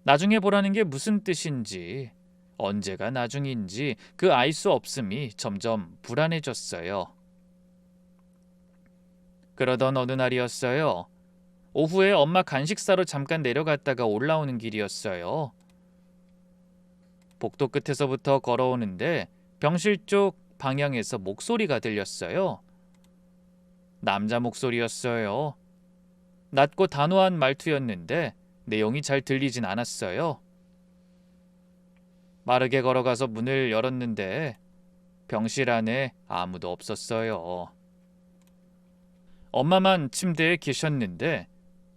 Speaker 1: 나중에 보라는 게 무슨 뜻인지, 언제가 나중인지 그 알 수 없음이 점점 불안해졌어요. 그러던 어느 날이었어요. 오후에 엄마 간식 사러 잠깐 내려갔다가 올라오는 길이었어요. 복도 끝에서부터 걸어오는데 병실 쪽 방향에서 목소리가 들렸어요. 남자 목소리였어요. 낮고 단호한 말투였는데 내용이 잘 들리진 않았어요. 빠르게 걸어가서 문을 열었는데 병실 안에 아무도 없었어요. 엄마만 침대에 계셨는데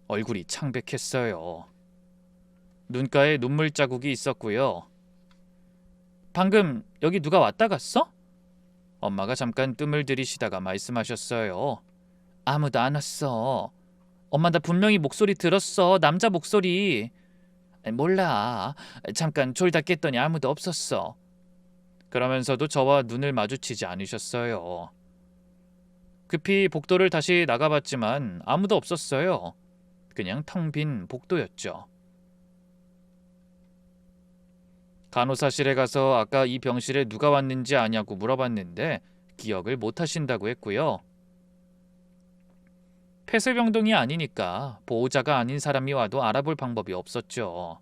Speaker 1: 얼굴이 창백했어요. 눈가에 눈물 자국이 있었고요. 방금 여기 누가 왔다 갔어? 엄마가 잠깐 뜸을 들이시다가 말씀하셨어요. 아무도 안 왔어. 엄마 나 분명히 목소리 들었어. 남자 목소리. 몰라. 잠깐 졸다 깼더니 아무도 없었어. 그러면서도 저와 눈을 마주치지 않으셨어요. 급히 복도를 다시 나가봤지만 아무도 없었어요. 그냥 텅 빈 복도였죠. 간호사실에 가서 아까 이 병실에 누가 왔는지 아냐고 물어봤는데 기억을 못 하신다고 했고요. 폐쇄병동이 아니니까 보호자가 아닌 사람이 와도 알아볼 방법이 없었죠.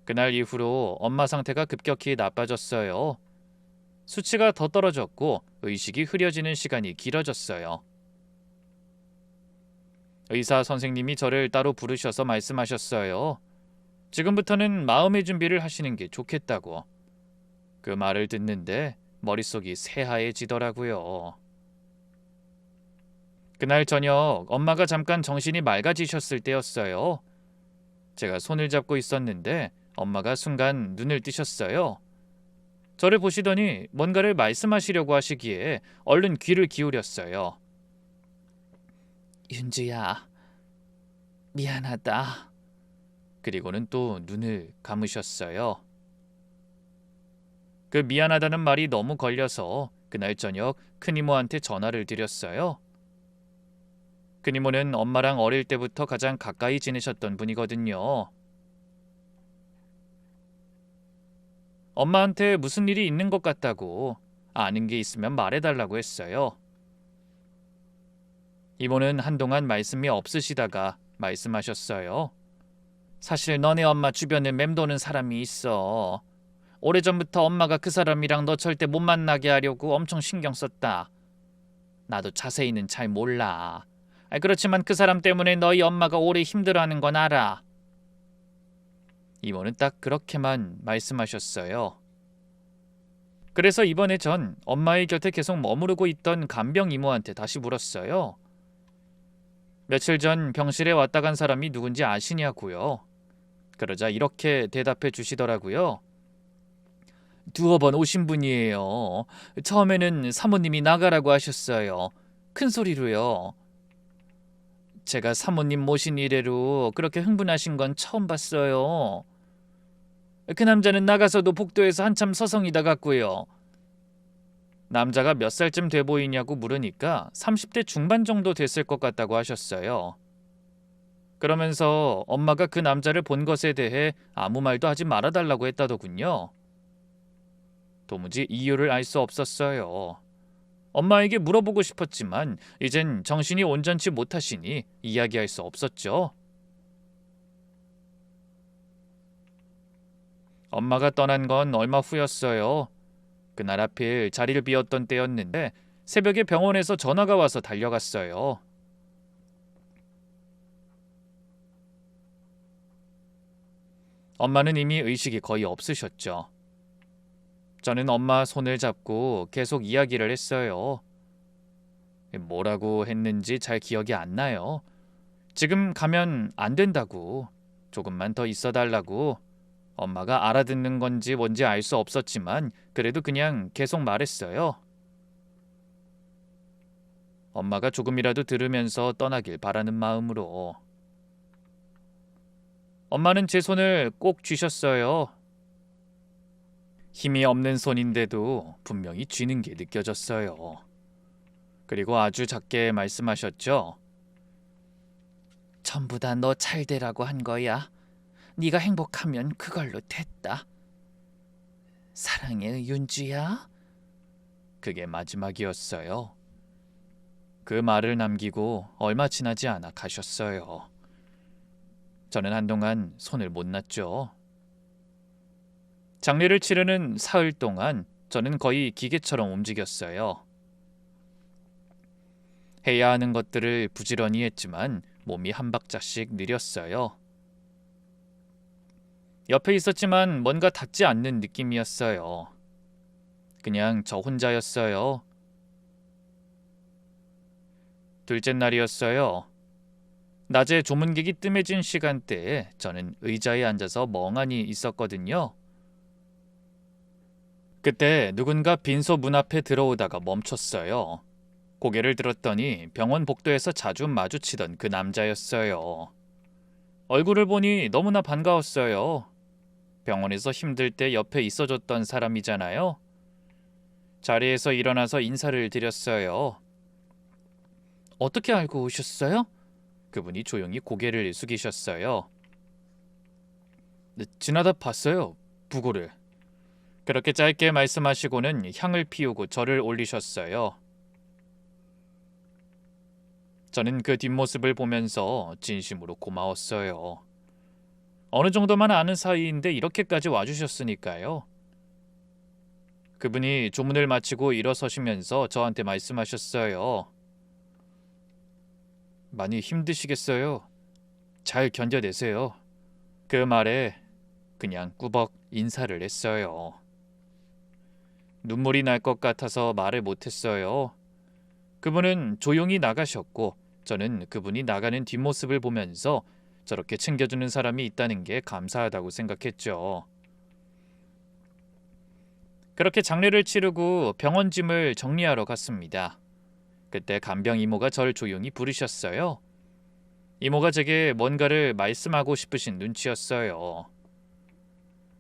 Speaker 1: 그날 이후로 엄마 상태가 급격히 나빠졌어요. 수치가 더 떨어졌고 의식이 흐려지는 시간이 길어졌어요. 의사 선생님이 저를 따로 부르셔서 말씀하셨어요. 지금부터는 마음의 준비를 하시는 게 좋겠다고. 그 말을 듣는데 머릿속이 새하얘지더라고요. 그날 저녁 엄마가 잠깐 정신이 맑아지셨을 때였어요. 제가 손을 잡고 있었는데 엄마가 순간 눈을 뜨셨어요. 저를 보시더니 뭔가를 말씀하시려고 하시기에 얼른 귀를 기울였어요. 윤주야, 미안하다. 그리고는 또 눈을 감으셨어요. 그 미안하다는 말이 너무 걸려서 그날 저녁 큰이모한테 전화를 드렸어요. 큰이모는 엄마랑 어릴 때부터 가장 가까이 지내셨던 분이거든요. 엄마한테 무슨 일이 있는 것 같다고 아는 게 있으면 말해달라고 했어요. 이모는 한동안 말씀이 없으시다가 말씀하셨어요. 사실 너네 엄마 주변에 맴도는 사람이 있어. 오래전부터 엄마가 그 사람이랑 너 절대 못 만나게 하려고 엄청 신경 썼다. 나도 자세히는 잘 몰라. 그렇지만 그 사람 때문에 너희 엄마가 오래 힘들어하는 건 알아. 이모는 딱 그렇게만 말씀하셨어요. 그래서 이번에 전 엄마의 곁에 계속 머무르고 있던 간병 이모한테 다시 물었어요. 며칠 전 병실에 왔다 간 사람이 누군지 아시냐고요. 그러자 이렇게 대답해 주시더라고요. 두어 번 오신 분이에요. 처음에는 사모님이 나가라고 하셨어요. 큰 소리로요. 제가 사모님 모신 이래로 그렇게 흥분하신 건 처음 봤어요. 그 남자는 나가서도 복도에서 한참 서성이다 갔고요. 남자가 몇 살쯤 돼 보이냐고 물으니까 30대 중반 정도 됐을 것 같다고 하셨어요. 그러면서 엄마가 그 남자를 본 것에 대해 아무 말도 하지 말아달라고 했다더군요. 도무지 이유를 알 수 없었어요. 엄마에게 물어보고 싶었지만 이젠 정신이 온전치 못하시니 이야기할 수 없었죠. 엄마가 떠난 건 얼마 후였어요. 그날 하필 자리를 비웠던 때였는데 새벽에 병원에서 전화가 와서 달려갔어요. 엄마는 이미 의식이 거의 없으셨죠. 저는 엄마 손을 잡고 계속 이야기를 했어요. 뭐라고 했는지 잘 기억이 안 나요. 지금 가면 안 된다고, 조금만 더 있어 달라고. 엄마가 알아듣는 건지 뭔지 알 수 없었지만 그래도 그냥 계속 말했어요. 엄마가 조금이라도 들으면서 떠나길 바라는 마음으로. 엄마는 제 손을 꼭 쥐셨어요. 힘이 없는 손인데도 분명히 쥐는 게 느껴졌어요. 그리고 아주 작게 말씀하셨죠. 전부 다 너 잘 되라고 한 거야. 네가 행복하면 그걸로 됐다. 사랑해, 윤주야. 그게 마지막이었어요. 그 말을 남기고 얼마 지나지 않아 가셨어요. 저는 한동안 손을 못 놨죠. 장례를 치르는 사흘 동안 저는 거의 기계처럼 움직였어요. 해야 하는 것들을 부지런히 했지만 몸이 한 박자씩 느렸어요. 옆에 있었지만 뭔가 닿지 않는 느낌이었어요. 그냥 저 혼자였어요. 둘째 날이었어요. 낮에 조문객이 뜸해진 시간대에 저는 의자에 앉아서 멍하니 있었거든요. 그때 누군가 빈소 문 앞에 들어오다가 멈췄어요. 고개를 들었더니 병원 복도에서 자주 마주치던 그 남자였어요. 얼굴을 보니 너무나 반가웠어요. 병원에서 힘들 때 옆에 있어줬던 사람이잖아요. 자리에서 일어나서 인사를 드렸어요. 어떻게 알고 오셨어요? 그분이 조용히 고개를 숙이셨어요. 지나다 봤어요, 부고를. 그렇게 짧게 말씀하시고는 향을 피우고 저를 올리셨어요. 저는 그 뒷모습을 보면서 진심으로 고마웠어요. 어느 정도만 아는 사이인데 이렇게까지 와주셨으니까요. 그분이 조문을 마치고 일어서시면서 저한테 말씀하셨어요. 많이 힘드시겠어요. 잘 견뎌내세요. 그 말에 그냥 꾸벅 인사를 했어요. 눈물이 날 것 같아서 말을 못했어요. 그분은 조용히 나가셨고 저는 그분이 나가는 뒷모습을 보면서 저렇게 챙겨주는 사람이 있다는 게 감사하다고 생각했죠. 그렇게 장례를 치르고 병원 짐을 정리하러 갔습니다. 그때 간병 이모가 절 조용히 부르셨어요. 이모가 제게 뭔가를 말씀하고 싶으신 눈치였어요.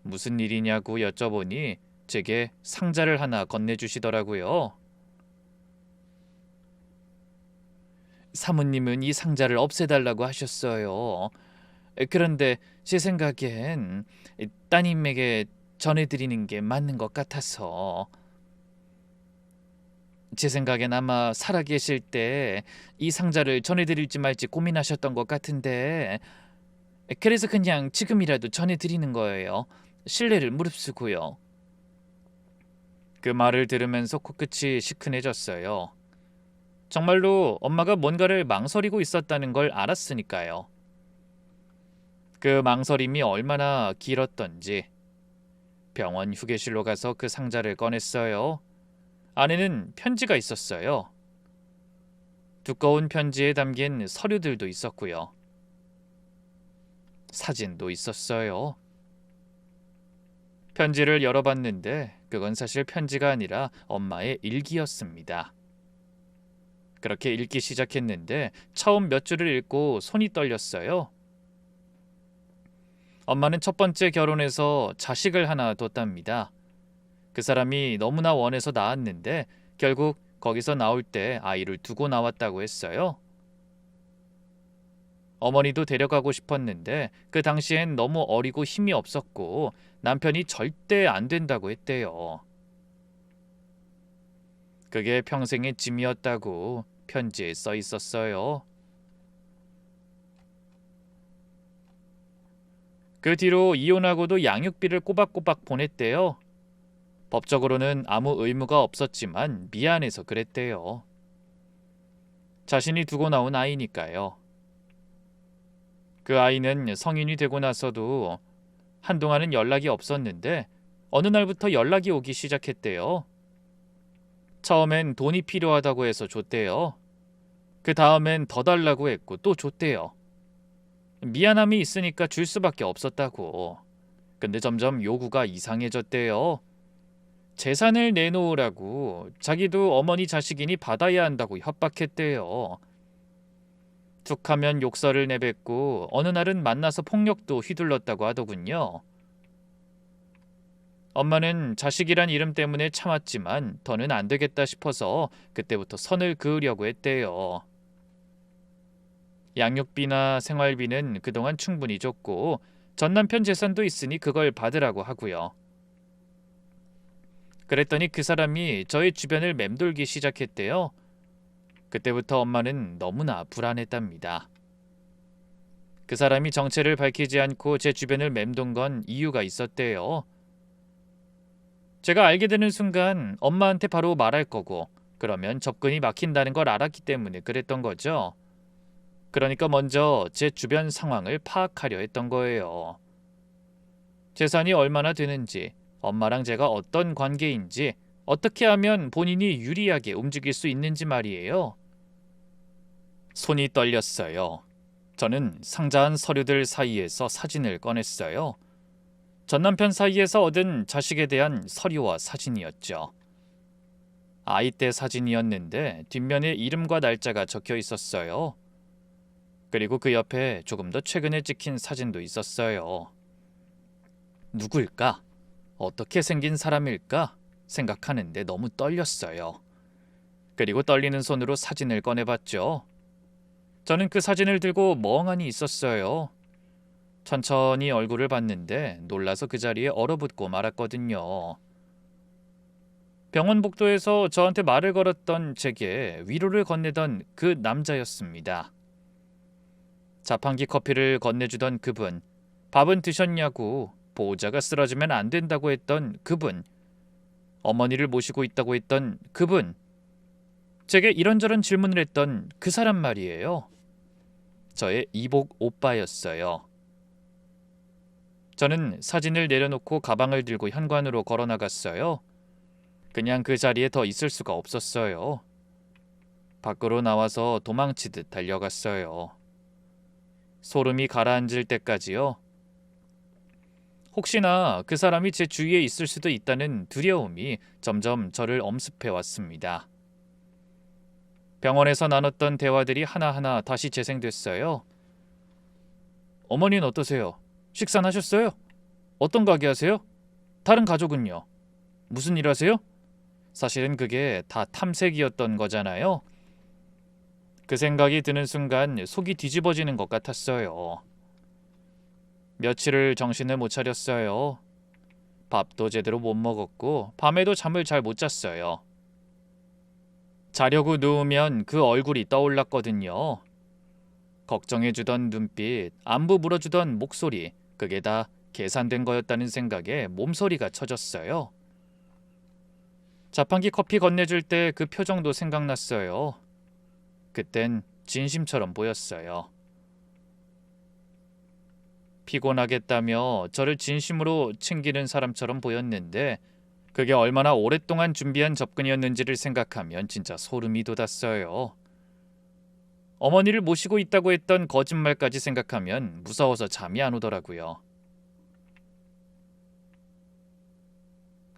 Speaker 1: 무슨 일이냐고 여쭤보니 제게 상자를 하나 건네주시더라고요. 사모님은 이 상자를 없애달라고 하셨어요. 그런데 제 생각엔 따님에게 전해드리는 게 맞는 것 같아서. 제 생각엔 아마 살아계실 때 이 상자를 전해드릴지 말지 고민하셨던 것 같은데, 그래서 그냥 지금이라도 전해드리는 거예요. 신뢰를 무릅쓰고요. 그 말을 들으면서 코끝이 시큰해졌어요. 정말로 엄마가 뭔가를 망설이고 있었다는 걸 알았으니까요. 그 망설임이 얼마나 길었던지. 병원 휴게실로 가서 그 상자를 꺼냈어요. 안에는 편지가 있었어요. 두꺼운 편지에 담긴 서류들도 있었고요. 사진도 있었어요. 편지를 열어봤는데 그건 사실 편지가 아니라 엄마의 일기였습니다. 그렇게 읽기 시작했는데 처음 몇 줄을 읽고 손이 떨렸어요. 엄마는 첫 번째 결혼해서 자식을 하나 뒀답니다. 그 사람이 너무나 원해서 낳았는데 결국 거기서 나올 때 아이를 두고 나왔다고 했어요. 어머니도 데려가고 싶었는데 그 당시엔 너무 어리고 힘이 없었고 남편이 절대 안 된다고 했대요. 그게 평생의 짐이었다고 편지에 써 있었어요. 그 뒤로 이혼하고도 양육비를 꼬박꼬박 보냈대요. 법적으로는 아무 의무가 없었지만 미안해서 그랬대요. 자신이 두고 나온 아이니까요. 그 아이는 성인이 되고 나서도 한동안은 연락이 없었는데 어느 날부터 연락이 오기 시작했대요. 처음엔 돈이 필요하다고 해서 줬대요. 그 다음엔 더 달라고 했고 또 줬대요. 미안함이 있으니까 줄 수밖에 없었다고. 근데 점점 요구가 이상해졌대요. 재산을 내놓으라고 자기도 어머니 자식이니 받아야 한다고 협박했대요. 툭하면 욕설을 내뱉고 어느 날은 만나서 폭력도 휘둘렀다고 하더군요. 엄마는 자식이란 이름 때문에 참았지만 더는 안 되겠다 싶어서 그때부터 선을 그으려고 했대요. 양육비나 생활비는 그동안 충분히 줬고 전 남편 재산도 있으니 그걸 받으라고 하고요. 그랬더니 그 사람이 저의 주변을 맴돌기 시작했대요. 그때부터 엄마는 너무나 불안했답니다. 그 사람이 정체를 밝히지 않고 제 주변을 맴돈 건 이유가 있었대요. 제가 알게 되는 순간 엄마한테 바로 말할 거고 그러면 접근이 막힌다는 걸 알았기 때문에 그랬던 거죠. 그러니까 먼저 제 주변 상황을 파악하려 했던 거예요. 재산이 얼마나 되는지, 엄마랑 제가 어떤 관계인지, 어떻게 하면 본인이 유리하게 움직일 수 있는지 말이에요. 손이 떨렸어요. 저는 상자 안 서류들 사이에서 사진을 꺼냈어요. 전 남편 사이에서 얻은 자식에 대한 서류와 사진이었죠. 아이 때 사진이었는데 뒷면에 이름과 날짜가 적혀 있었어요. 그리고 그 옆에 조금 더 최근에 찍힌 사진도 있었어요. 누굴까? 어떻게 생긴 사람일까? 생각하는데 너무 떨렸어요. 그리고 떨리는 손으로 사진을 꺼내봤죠. 저는 그 사진을 들고 멍하니 있었어요. 천천히 얼굴을 봤는데 놀라서 그 자리에 얼어붙고 말았거든요. 병원 복도에서 저한테 말을 걸었던 제게 위로를 건네던 그 남자였습니다. 자판기 커피를 건네주던 그분, 밥은 드셨냐고, 보호자가 쓰러지면 안 된다고 했던 그분, 어머니를 모시고 있다고 했던 그분, 제게 이런저런 질문을 했던 그 사람 말이에요. 저의 이복 오빠였어요. 저는 사진을 내려놓고 가방을 들고 현관으로 걸어 나갔어요. 그냥 그 자리에 더 있을 수가 없었어요. 밖으로 나와서 도망치듯 달려갔어요. 소름이 가라앉을 때까지요. 혹시나 그 사람이 제 주위에 있을 수도 있다는 두려움이 점점 저를 엄습해 왔습니다. 병원에서 나눴던 대화들이 하나하나 다시 재생됐어요. 어머니는 어떠세요? 식사는 하셨어요? 어떤 가게 하세요? 다른 가족은요? 무슨 일 하세요? 사실은 그게 다 탐색이었던 거잖아요. 그 생각이 드는 순간 속이 뒤집어지는 것 같았어요. 며칠을 정신을 못 차렸어요. 밥도 제대로 못 먹었고 밤에도 잠을 잘 못 잤어요. 자려고 누우면 그 얼굴이 떠올랐거든요. 걱정해주던 눈빛, 안부 물어주던 목소리, 그게 다 계산된 거였다는 생각에 몸서리가 쳐졌어요. 자판기 커피 건네줄 때 그 표정도 생각났어요. 그땐 진심처럼 보였어요. 피곤하겠다며 저를 진심으로 챙기는 사람처럼 보였는데 그게 얼마나 오랫동안 준비한 접근이었는지를 생각하면 진짜 소름이 돋았어요. 어머니를 모시고 있다고 했던 거짓말까지 생각하면 무서워서 잠이 안 오더라고요.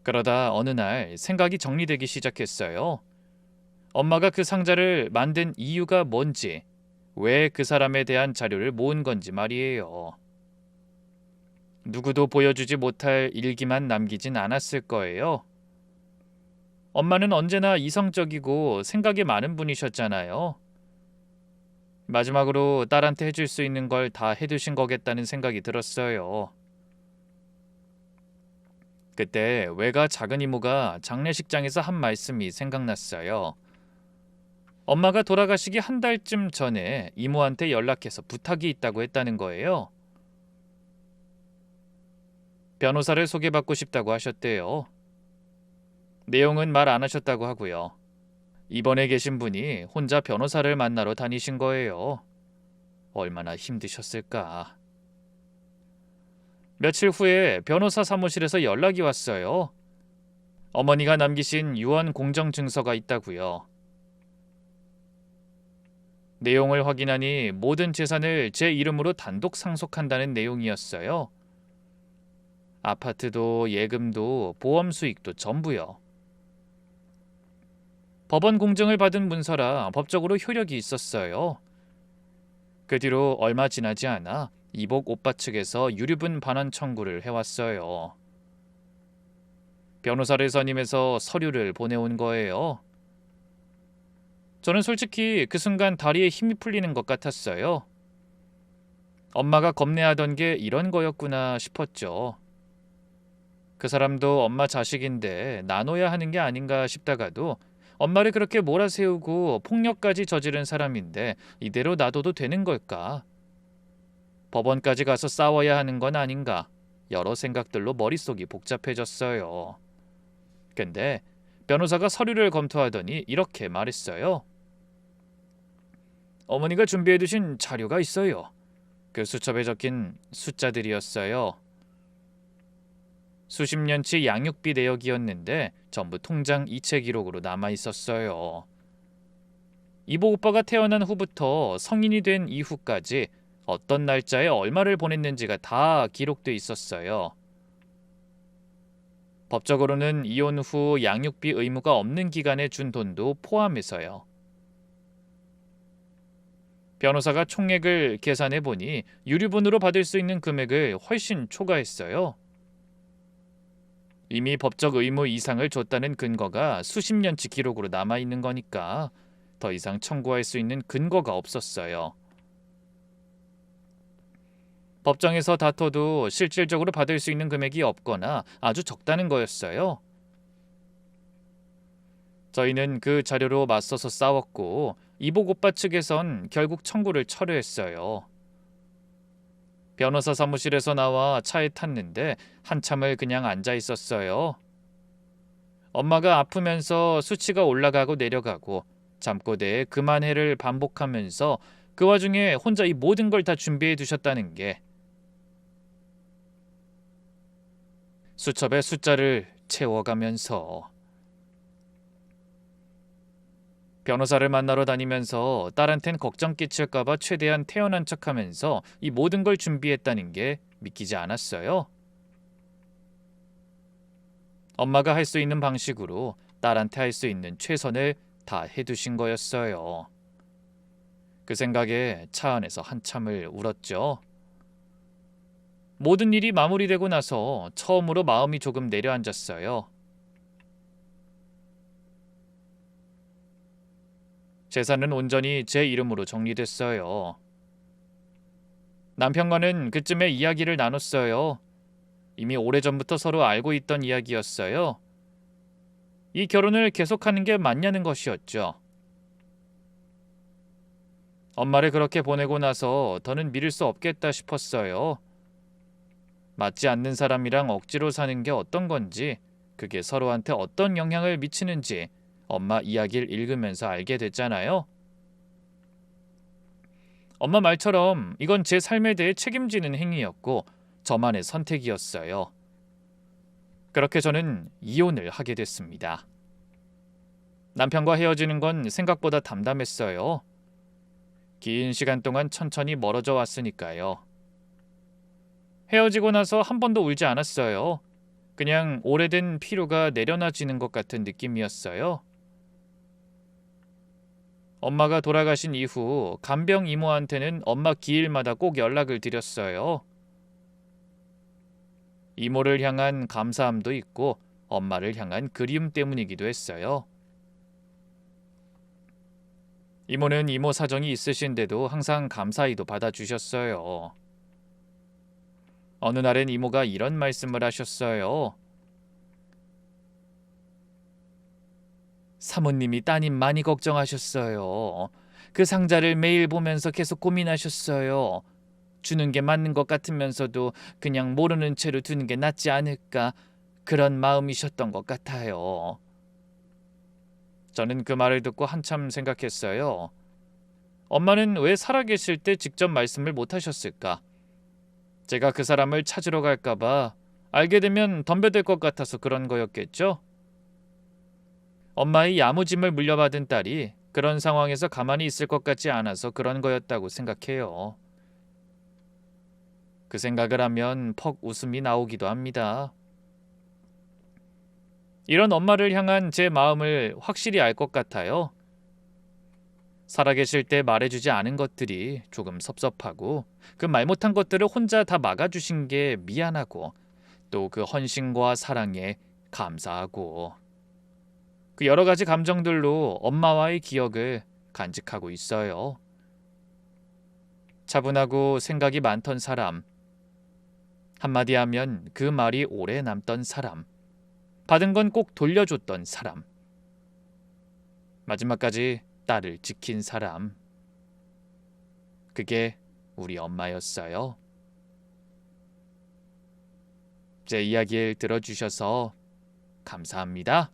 Speaker 1: 그러다 어느 날 생각이 정리되기 시작했어요. 엄마가 그 상자를 만든 이유가 뭔지, 왜 그 사람에 대한 자료를 모은 건지 말이에요. 누구도 보여주지 못할 일기만 남기진 않았을 거예요. 엄마는 언제나 이성적이고 생각이 많은 분이셨잖아요. 마지막으로 딸한테 해줄 수 있는 걸 다 해두신 거겠다는 생각이 들었어요. 그때 외가 작은 이모가 장례식장에서 한 말씀이 생각났어요. 엄마가 돌아가시기 한 달쯤 전에 이모한테 연락해서 부탁이 있다고 했다는 거예요. 변호사를 소개받고 싶다고 하셨대요. 내용은 말 안 하셨다고 하고요. 입원해 계신 분이 혼자 변호사를 만나러 다니신 거예요. 얼마나 힘드셨을까. 며칠 후에 변호사 사무실에서 연락이 왔어요. 어머니가 남기신 유언 공정 증서가 있다고요. 내용을 확인하니 모든 재산을 제 이름으로 단독 상속한다는 내용이었어요. 아파트도 예금도 보험 수익도 전부요. 법원 공증을 받은 문서라 법적으로 효력이 있었어요. 그 뒤로 얼마 지나지 않아 이복 오빠 측에서 유류분 반환 청구를 해왔어요. 변호사를 선임해서 서류를 보내온 거예요. 저는 솔직히 그 순간 다리에 힘이 풀리는 것 같았어요. 엄마가 겁내하던 게 이런 거였구나 싶었죠. 그 사람도 엄마 자식인데 나눠야 하는 게 아닌가 싶다가도 엄마를 그렇게 몰아세우고 폭력까지 저지른 사람인데 이대로 놔둬도 되는 걸까? 법원까지 가서 싸워야 하는 건 아닌가? 여러 생각들로 머릿속이 복잡해졌어요. 근데 변호사가 서류를 검토하더니 이렇게 말했어요. 어머니가 준비해두신 자료가 있어요. 그 수첩에 적힌 숫자들이었어요. 수십 년치 양육비 내역이었는데 전부 통장 이체 기록으로 남아있었어요. 이보 오빠가 태어난 후부터 성인이 된 이후까지 어떤 날짜에 얼마를 보냈는지가 다 기록돼 있었어요. 법적으로는 이혼 후 양육비 의무가 없는 기간에 준 돈도 포함해서요. 변호사가 총액을 계산해 보니 유류분으로 받을 수 있는 금액을 훨씬 초과했어요. 이미 법적 의무 이상을 줬다는 근거가 수십 년치 기록으로 남아있는 거니까 더 이상 청구할 수 있는 근거가 없었어요. 법정에서 다퉈도 실질적으로 받을 수 있는 금액이 없거나 아주 적다는 거였어요. 저희는 그 자료로 맞서서 싸웠고 이복 오빠 측에선 결국 청구를 철회했어요. 변호사 사무실에서 나와 차에 탔는데 한참을 그냥 앉아 있었어요. 엄마가 아프면서 수치가 올라가고 내려가고 잠꼬대에 그만해를 반복하면서 그 와중에 혼자 이 모든 걸 다 준비해 두셨다는 게 수첩에 숫자를 채워가면서 변호사를 만나러 다니면서 딸한텐 걱정 끼칠까봐 최대한 태연한 척하면서 이 모든 걸 준비했다는 게 믿기지 않았어요. 엄마가 할 수 있는 방식으로 딸한테 할 수 있는 최선을 다 해두신 거였어요. 그 생각에 차 안에서 한참을 울었죠. 모든 일이 마무리되고 나서 처음으로 마음이 조금 내려앉았어요. 재산은 온전히 제 이름으로 정리됐어요. 남편과는 그쯤에 이야기를 나눴어요. 이미 오래전부터 서로 알고 있던 이야기였어요. 이 결혼을 계속하는 게 맞냐는 것이었죠. 엄마를 그렇게 보내고 나서 더는 믿을 수 없겠다 싶었어요. 맞지 않는 사람이랑 억지로 사는 게 어떤 건지, 그게 서로한테 어떤 영향을 미치는지 엄마 이야기를 읽으면서 알게 됐잖아요. 엄마 말처럼 이건 제 삶에 대해 책임지는 행위였고 저만의 선택이었어요. 그렇게 저는 이혼을 하게 됐습니다. 남편과 헤어지는 건 생각보다 담담했어요. 긴 시간 동안 천천히 멀어져 왔으니까요. 헤어지고 나서 한 번도 울지 않았어요. 그냥 오래된 피로가 내려놔지는 것 같은 느낌이었어요. 엄마가 돌아가신 이후 간병 이모한테는 엄마 기일마다 꼭 연락을 드렸어요. 이모를 향한 감사함도 있고 엄마를 향한 그리움 때문이기도 했어요. 이모는 이모 사정이 있으신데도 항상 감사히도 받아주셨어요. 어느 날엔 이모가 이런 말씀을 하셨어요. 사모님이 따님 많이 걱정하셨어요. 그 상자를 매일 보면서 계속 고민하셨어요. 주는 게 맞는 것 같으면서도 그냥 모르는 채로 두는 게 낫지 않을까, 그런 마음이셨던 것 같아요. 저는 그 말을 듣고 한참 생각했어요. 엄마는 왜 살아계실 때 직접 말씀을 못 하셨을까? 제가 그 사람을 찾으러 갈까봐 알게 되면 덤벼들 것 같아서 그런 거였겠죠? 엄마의 야무짐을 물려받은 딸이 그런 상황에서 가만히 있을 것 같지 않아서 그런 거였다고 생각해요. 그 생각을 하면 퍽 웃음이 나오기도 합니다. 이런 엄마를 향한 제 마음을 확실히 알 것 같아요. 살아계실 때 말해주지 않은 것들이 조금 섭섭하고, 그 말 못한 것들을 혼자 다 막아주신 게 미안하고, 또 그 헌신과 사랑에 감사하고, 그 여러 가지 감정들로 엄마와의 기억을 간직하고 있어요. 차분하고 생각이 많던 사람, 한마디 하면 그 말이 오래 남던 사람, 받은 건 꼭 돌려줬던 사람, 마지막까지 딸을 지킨 사람, 그게 우리 엄마였어요. 제 이야기를 들어주셔서 감사합니다.